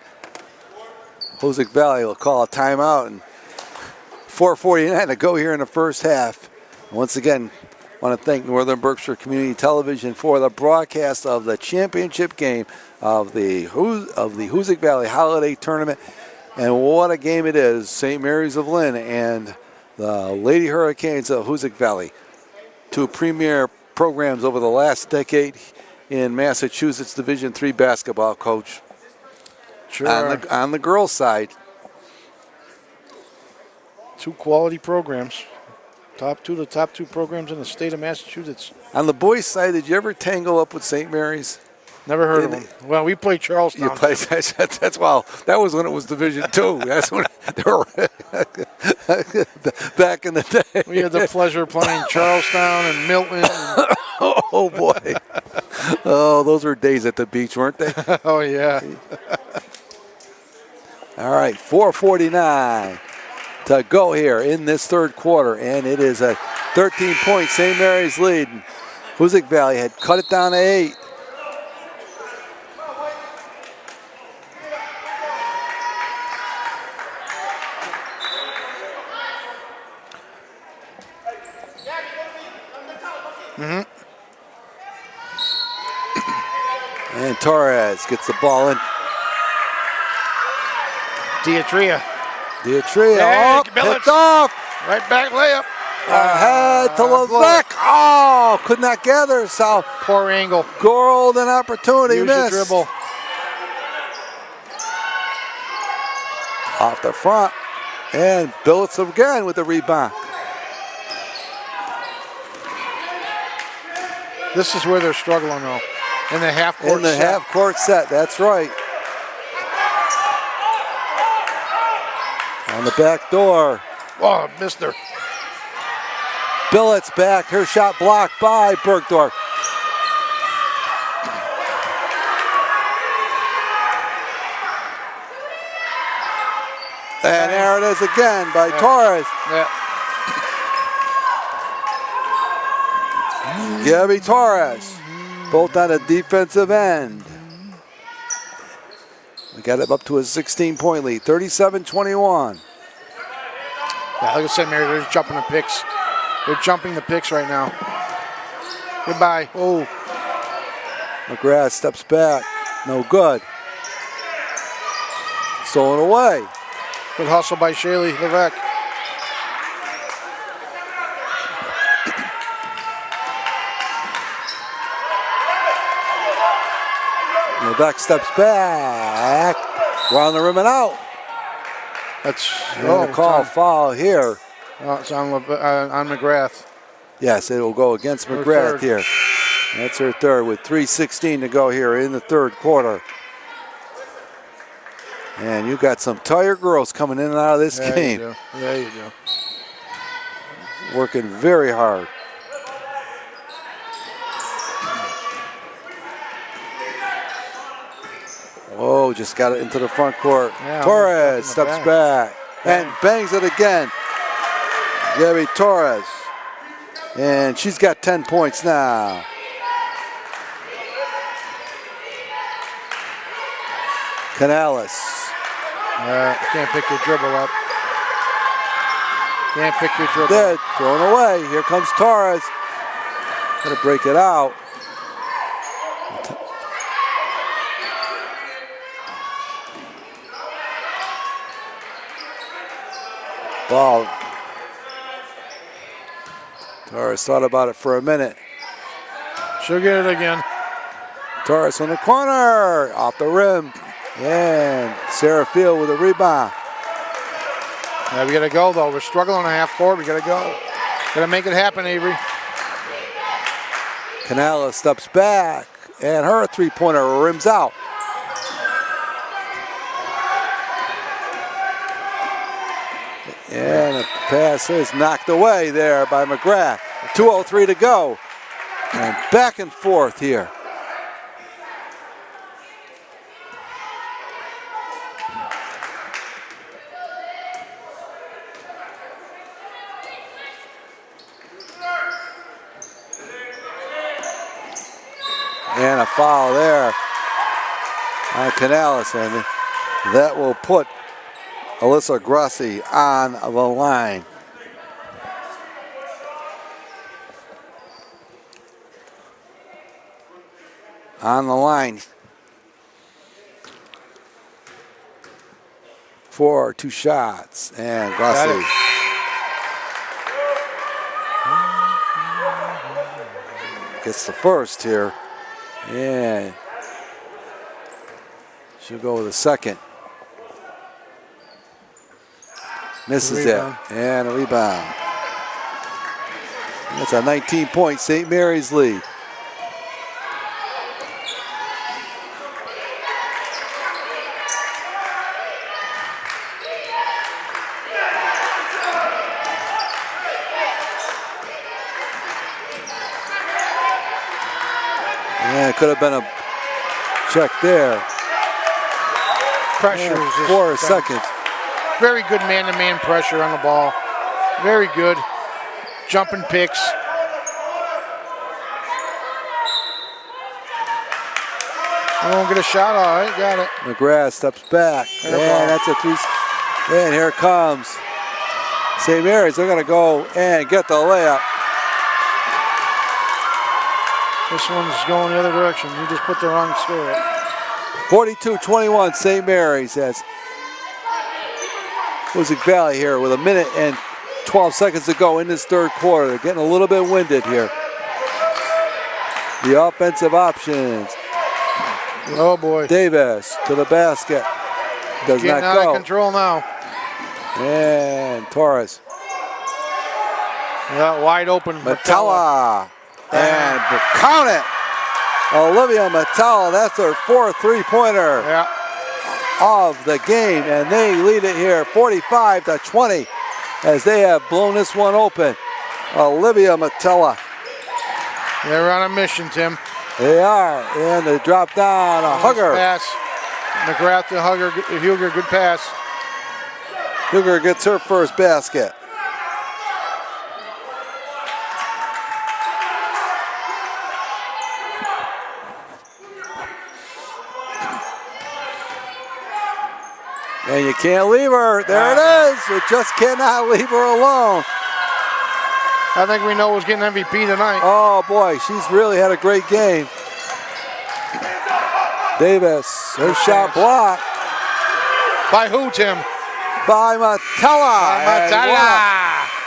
Hoosac Valley will call a timeout. And 4:49 to go here in the first half. Once again, I want to thank Northern Berkshire Community Television for the broadcast of the championship game of the Hoosac Valley Holiday Tournament. And what a game it is. St. Mary's of Lynn and the Lady Hurricanes of Hoosac Valley. 2 premier programs over the last decade in Massachusetts Division III basketball, Coach. Sure. On the girls' side. 2 quality programs. The top two programs in the state of Massachusetts. On the boys' side, did you ever tangle up with St. Mary's? Never heard of them. Well, we played Charlestown. You played, that's well. That was when it was Division II. That's when they were back in the day. We had the pleasure of playing Charlestown and Milton. Oh boy! Oh, those were days at the beach, weren't they? Oh yeah. All right, 4:49 to go here in this third quarter, and it is a 13-point St. Mary's lead. Hoosac Valley had cut it down to 8. And Torres gets the ball in. Diatria. Oh, picked off. Right back layup. Ahead to Levesque. Oh, could not gather. So poor angle. Golden opportunity. Use Missed. your dribble. Off the front. And Billets again with the rebound. This is where they're struggling though. In the half court set. Half court set, that's right. On the back door. Oh, missed her. Billets back. Her shot blocked by Bergdorf. And there it is again by Torres. Yeah. Gabby Torres. Both on a defensive end. We got it up to a 16-point lead, 37-21. Yeah, like I said, Mary, they're jumping the picks. They're jumping the picks right now. Goodbye. Oh. McGrath steps back. No good. Stolen away. Good hustle by Shaylee Levesque. Levesque steps back. Around the rim and out. That's a call foul here. It's on McGrath. Yes, it will go against McGrath here. That's her third with 3:16 to go here in the third quarter. And you got some tired girls coming in and out of this game. You do. Yeah, you do. Working very hard. Oh, just got it into the front court. Yeah, Torres steps back and bangs it again. Gabby Torres. And she's got 10 points now. Canales. Can't pick your dribble up. Can't pick your dribble. Dead. Thrown away. Here comes Torres. Gonna break it out. Ball. Torres thought about it for a minute. She'll get it again. Torres on the corner. Off the rim. And Sarah Field with a rebound. Yeah, we got to go, though. We're struggling on half court. We got to go. Got to make it happen, Avery. Canales steps back. And her three-pointer rims out. And a pass is knocked away there by McGrath. 2:03 to go. And back and forth here. And a foul there on Canales, and that will put Alyssa Grassi on the line. On the line for 2 shots, and Grassi gets the first here, and she'll go with the second. Misses it, and a rebound. That's a 19-point St. Mary's lead. Yeah, it could have been a check there. Pressure Yeah, is 4 just seconds. very good man-to-man pressure on the ball. Very good. Jumping picks. We won't get a shot. All right, got it. McGrath steps back. Fair And ball. that's a 3. And here comes St. Mary's. They're going to go and get the layup. This one's going the other direction. You just put the wrong score. 42-21 St. Mary's as Hoosac Valley here with 1 minute and 12 seconds to go in this third quarter. They're getting a little bit winded here. The offensive options. Oh boy. Davis to the basket. Does Getting not out go. of control now. And Torres. Yeah, wide open. Matella. And count it. Olivia Matella, that's her 4th 3-pointer Yeah. of the game. And they lead it here 45-20 as they have blown this one open. Olivia Matella. They're on a mission, Tim. They are. And they drop down a hugger. Pass. McGrath to Hugger. Huger, good pass. Hugger gets her first basket. And you can't leave her. There it is. You just cannot leave her alone. I think we know who's getting MVP tonight. Oh boy, she's really had a great game. Davis, her shot blocked By who, Tim? by Matella.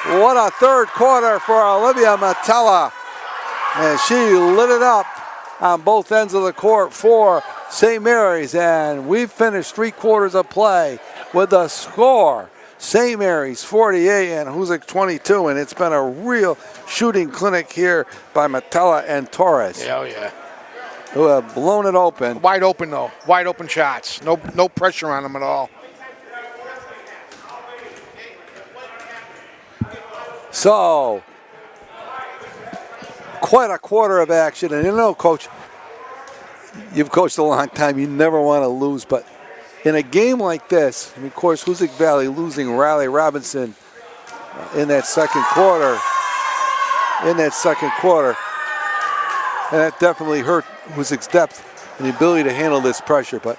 And what a third quarter for Olivia Matella. And she lit it up on both ends of the court for St. Mary's. And we've finished 3 quarters of play with the score. St. Mary's 48 and Hoosac 22. And it's been a real shooting clinic here by Matella and Torres, Hell yeah. who have blown it open. Wide open, though. Wide open shots. No pressure on them at all. So, quite a quarter of action. And you know, Coach, you've coached a long time. You never want to lose. But in a game like this, and of course, Hoosac Valley losing Riley Robinson in that second quarter. And that definitely hurt Hoosac's depth and the ability to handle this pressure. But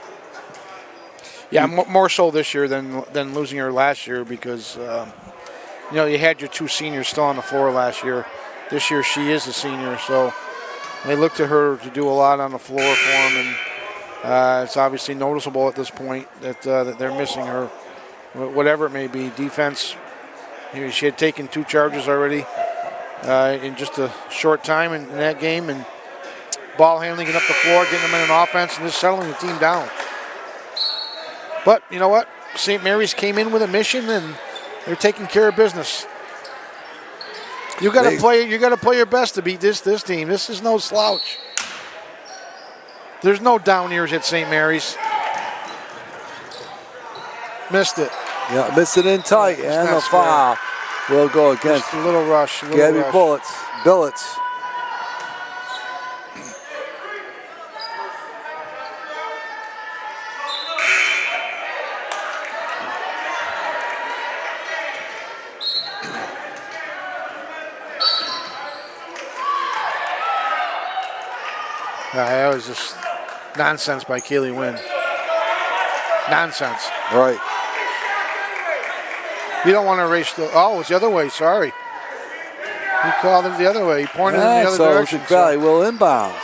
Yeah, more so this year than losing her last year because, you know, you had your 2 seniors still on the floor last year. This year she is a senior, so they look to her to do a lot on the floor for them, and it's obviously noticeable at this point that they're missing her, whatever it may be. Defense, you know, she had taken 2 charges already in just a short time in that game, and ball handling, getting up the floor, getting them in an offense, and just settling the team down. But you know what? St. Mary's came in with a mission, and they're taking care of business. You got to play. You got to play your best to beat this team. This is no slouch. There's no down years at St. Mary's. Missed it. yeah, missed it in tight, It's and not the foul will go against Just a little rush. Gabby Billets. That was just nonsense by Keely Wynn. Nonsense. Right. You don't want to race the. Oh, it's the other way. Sorry. He called it the other way. He pointed in the other so direction. Hoosac Valley will inbound.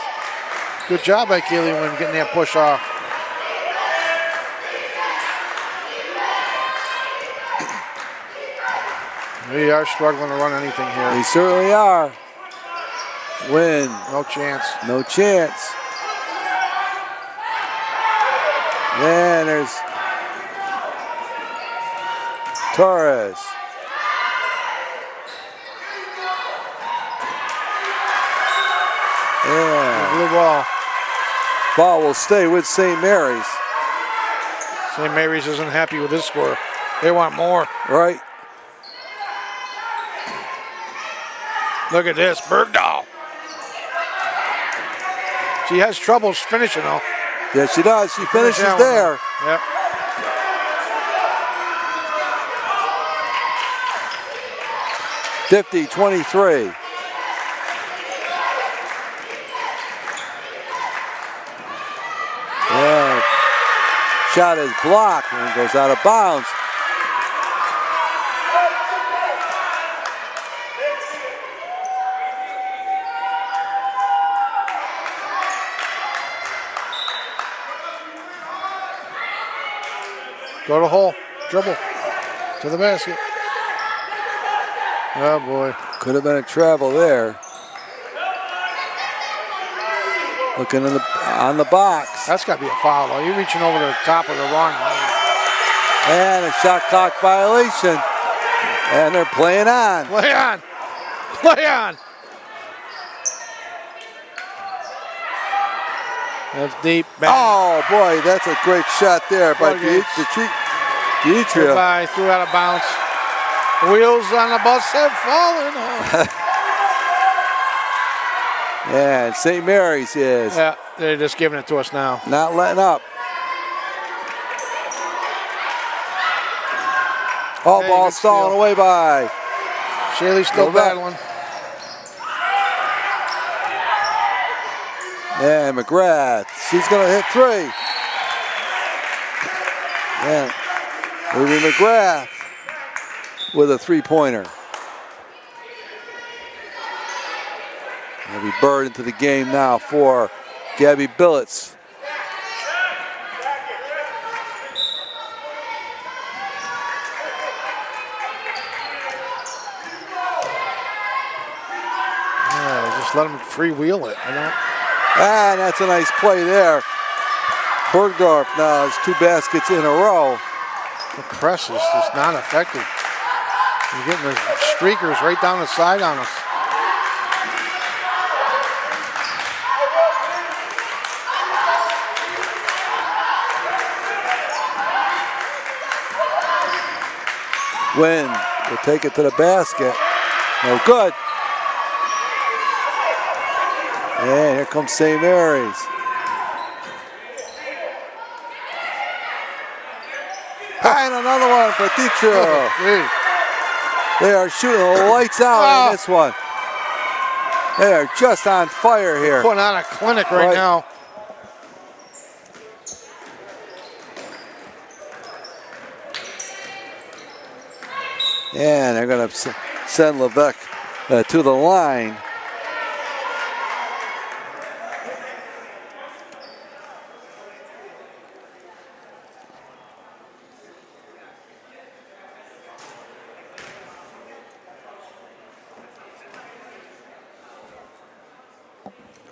Good job by Keely Wynn getting that push off. We are struggling to run anything here. They certainly are. Win. No chance. No chance. And there's Torres. Yeah. Blue ball. Ball will stay with St. Mary's. St. Mary's isn't happy with this score. They want more. Right. Look at this, Bergdahl. She has troubles finishing though. Yes, she does. She finishes that one. there. Yep. (50-23). Yeah. Shot is blocked and goes out of bounds. Go to hole. Dribble. To the basket. Oh boy. Could have been a travel there. Looking on the box. That's got to be a foul though. You're reaching over the top of the wrong lane. And a shot clock violation. And they're playing on. Play on. Play on. That's deep. Back. Oh boy, that's a great shot there by Demetria. Goodbye. Threw out of bounds. Wheels on the bus have fallen. And St. Mary's is. Yeah, they're just giving it to us now. Not letting up. Oh, Hey, ball good stolen steal. away by. Shaley's still Go back. battling. And McGrath, she's going to hit three. And Ruby McGrath with a three-pointer. Gabby Bird into the game now for Gabby Billets. Yeah, just let them freewheel it. And that's a nice play there. Bergdorf now has two baskets in a row. The press is just not effective. You're getting the streakers right down the side on us. Wynn will take it to the basket. No good. And here comes St. Mary's. And another one for Detroit. They are shooting the lights out in this one. They are just on fire here. Putting on a clinic right now. And they're going to send Levesque to the line.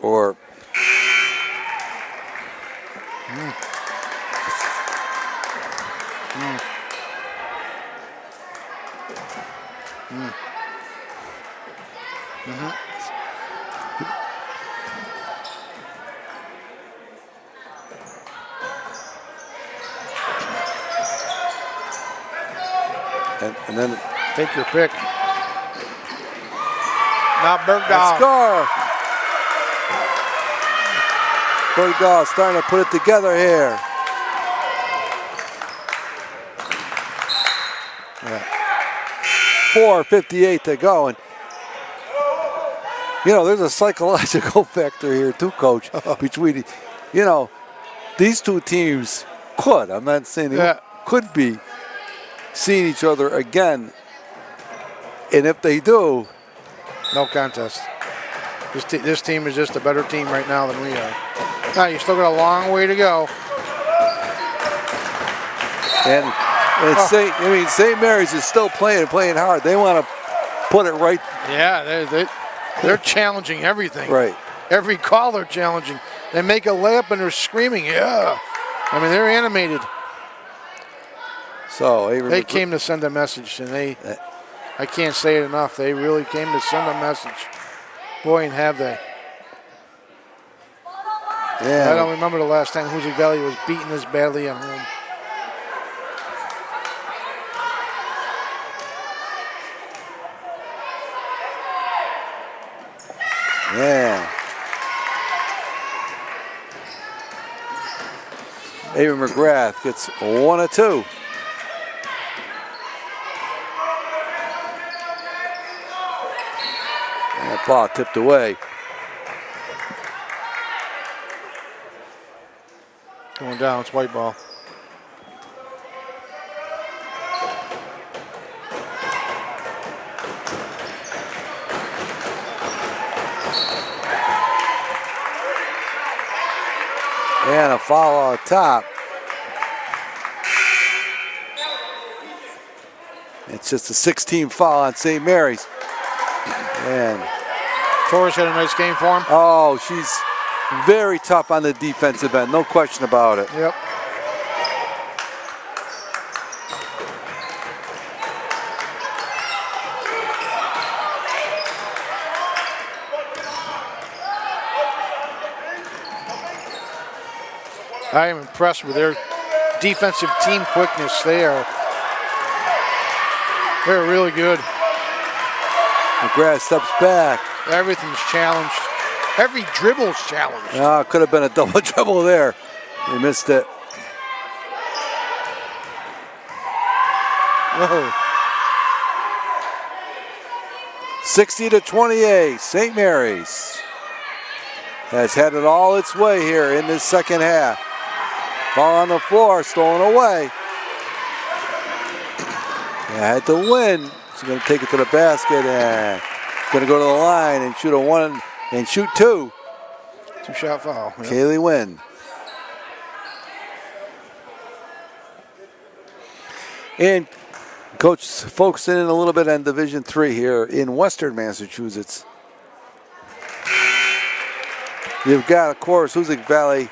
Or and then take your pick. Now Bergdahl. Score. Bergdahl starting to put it together here. Yeah. 4:58 to go, and there's a psychological factor here too, Coach, between, these two teams could, I'm not saying they could be seeing each other again. And if they do, no contest. This team is just a better team right now than we are. Now, you still got a long way to go. And St. Mary's is still playing hard. They want to put it right. Yeah, they're challenging everything. Right. Every call they're challenging. They make a layup and they're screaming, yeah. I mean, they're animated. So they came to send a message, and I can't say it enough. They really came to send a message. Boy, and have they. Yeah. I don't remember the last time Hoosac Valley was beaten this badly at home. Yeah. Avery McGrath gets 1 of 2. And that ball tipped away. Going down, it's white ball. And a foul on top. It's just a 16 foul on St. Mary's. And Torres had a nice game for him. Oh, she's very tough on the defensive end, no question about it. Yep. I am impressed with their defensive team quickness. They're really good. McGrath steps back. Everything's challenged. Every dribble's challenged. Oh, could have been a double dribble there. He missed it. Whoa. 60-28, St. Mary's has had it all its way here in this second half. Ball on the floor, stolen away. Had to win. She's going to take it to the basket and going to go to the line and shoot a 1 and shoot 2. 2-shot foul. Yep. Kaylee Wynn. And Coach focusing in a little bit on Division III here in Western Massachusetts. You've got, of course, Hoosac Valley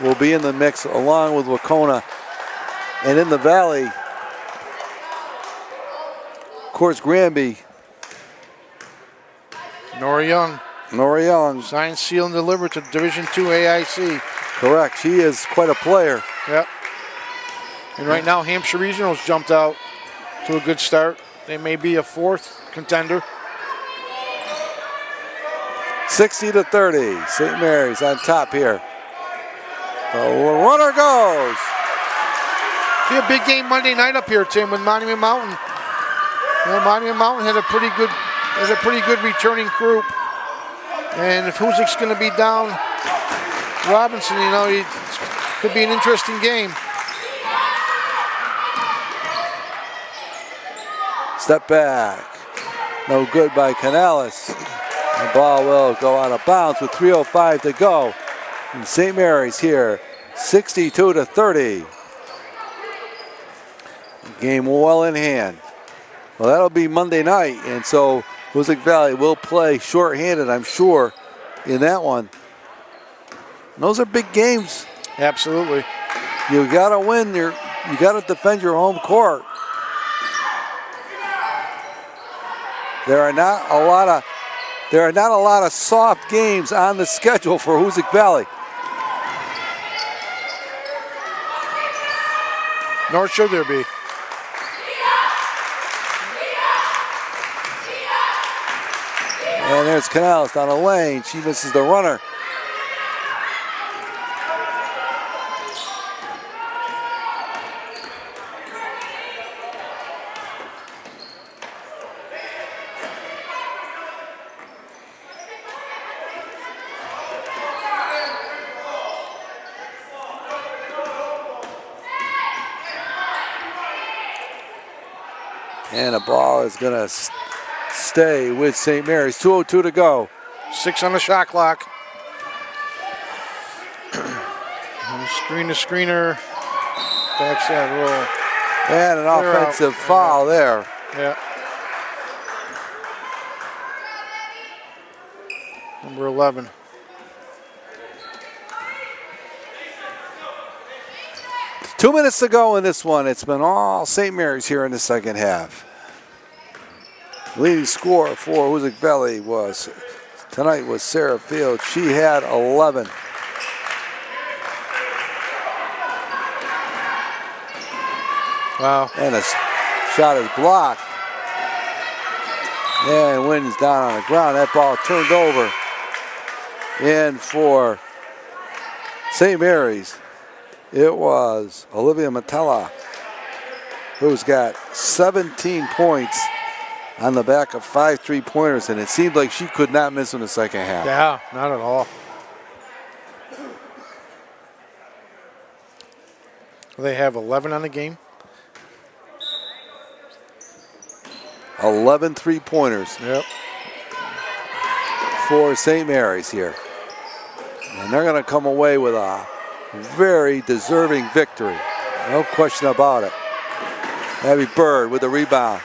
will be in the mix along with Wacona. And in the Valley, of course, Granby. Nora Young. Signed, sealed, and delivered to Division II AIC. Correct. She is quite a player. Yep. And right now, Hampshire Regional's jumped out to a good start. They may be a 4th contender. 60-30. St. Mary's on top here. The runner goes. Be a big game Monday night up here, Tim, with Monument Mountain. Monument Mountain had a pretty good returning group. And if Hoosac's going to be down Robinson, it could be an interesting game. Step back. No good by Canales. The ball will go out of bounds with 3:05 to go. And St. Mary's here, 62-30. Game well in hand. Well, that'll be Monday night, and so Hoosac Valley will play shorthanded, I'm sure, in that one. And those are big games. Absolutely. You got to win. You got to defend your home court. There are not a lot of soft games on the schedule for Hoosac Valley. Nor should there be. And there's Canales down the lane. She misses the runner. And the ball is going to stay with St. Mary's. 2:02 to go. 6 on the shot clock. Screen to screener. Backside roll. And an offensive foul there. Yeah. Number 11. Two minutes to go in this one. It's been all St. Mary's here in the second half. Leading scorer for Hoosac Valley tonight was Sarah Field. She had 11. Wow. And a shot is blocked. And wins down on the ground. That ball turned over. And for St. Mary's, it was Olivia Matella, who's got 17 points on the back of 5 3-pointers, and it seemed like she could not miss in the second half. Yeah, not at all. They have 11 on the game. 11 3-pointers Yep. for St. Mary's here. And they're going to come away with a very deserving victory. No question about it. Abby Bird with the rebound.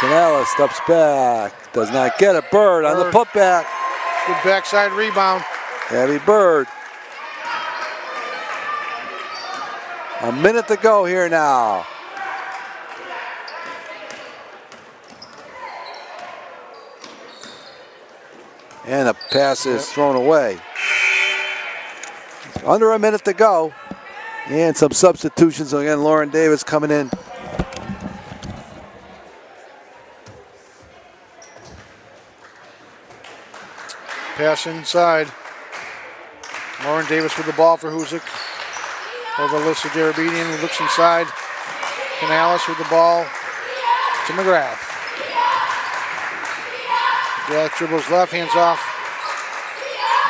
Canales steps back. Does not get it. Bird on the putback. Good backside rebound. Abby Bird. A minute to go here now. And the pass is thrown away. Under a minute to go. And some substitutions. Again, Lauren Davis coming in. Pass inside. Lauren Davis with the ball for Hoosac. Over Alyssa Garabedian, who looks inside. Canales with the ball to McGrath. McGrath dribbles left, hands off.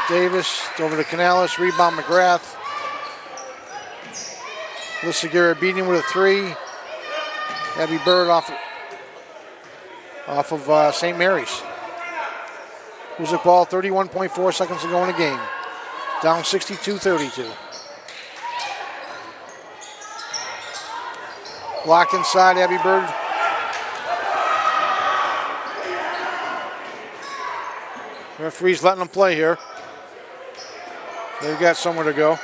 Davis over to Canales, rebound McGrath. Alyssa Garabedian with a 3. Abby Bird off of St. Mary's. Hoosac ball, 31.4 seconds to go in the game. Down 62-32. Locked inside, Abby Bird. Referee's letting them play here. They've got somewhere to go.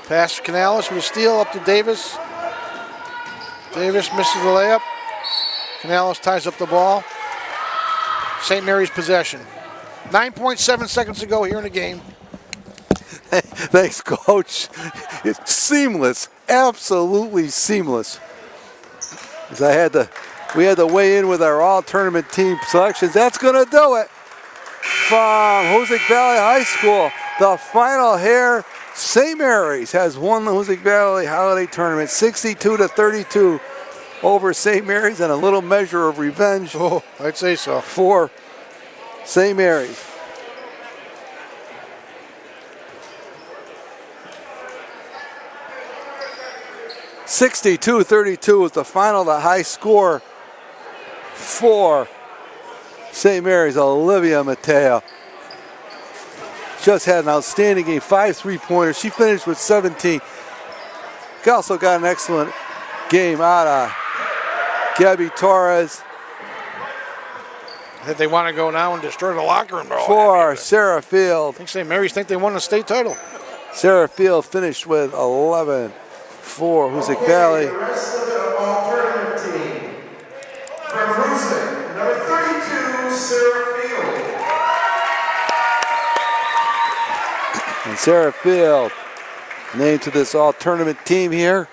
Pass Canales with a steal up to Davis. Davis misses the layup. Canales ties up the ball. St. Mary's possession. 9.7 seconds to go here in the game. Thanks, Coach. It's seamless, absolutely seamless. As we had to weigh in with our all-tournament team selections. That's going to do it from Hoosac Valley High School. The final here, St. Mary's has won the Hoosac Valley Holiday Tournament 62-32 over St. Mary's, and a little measure of revenge. Oh, I'd say so. For St. Mary's. (62-32) is the final, the high score for St. Mary's. Olivia Mateo just had an outstanding game, 5 3-pointers. She finished with 17. She also got an excellent game out of Gabby Torres. I think they want to go now and destroy the locker room. For Sarah Field. I think St. Mary's think they won the state title. Sarah Field finished with 11 for Hoosac Valley. The rest of the all-tournament team. From Hoosac, number 32, Sarah Field. And Sarah Field named to this all-tournament team here.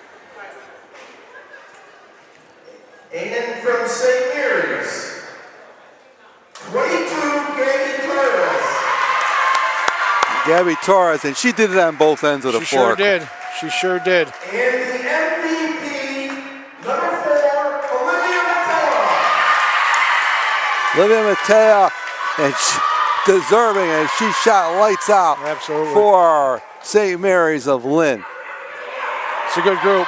And from St. Mary's, 22, Gabby Torres. Gabby Torres, and she did it on both ends of the She floor. sure did. She sure did. And the MVP, number 4, Olivia Matella. Livia Matea, and deserving, and she shot lights out. Absolutely. For St. Mary's of Lynn. It's a good group.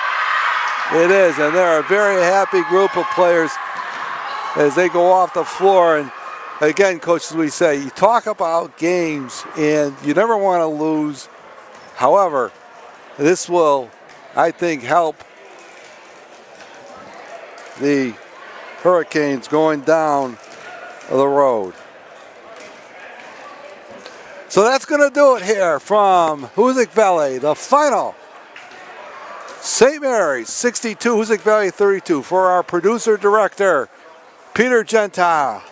It is, and they're a very happy group of players as they go off the floor. And again, Coach, as we say, you talk about games and you never want to lose. However, this will, I think, help the Hurricanes going down the road. So that's going to do it here from Hoosac Valley, the final. St. Mary's 62, Hoosac Valley 32. For our producer director, Peter Gentile.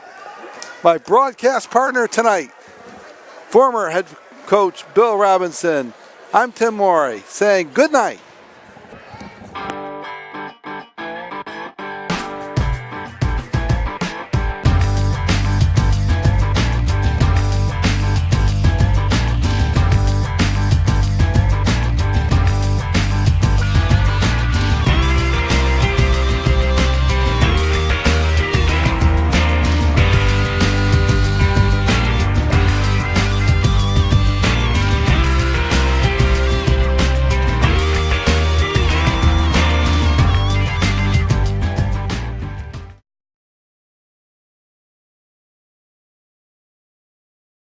My broadcast partner tonight, former head coach Bill Robinson. I'm Tim Morey saying good night.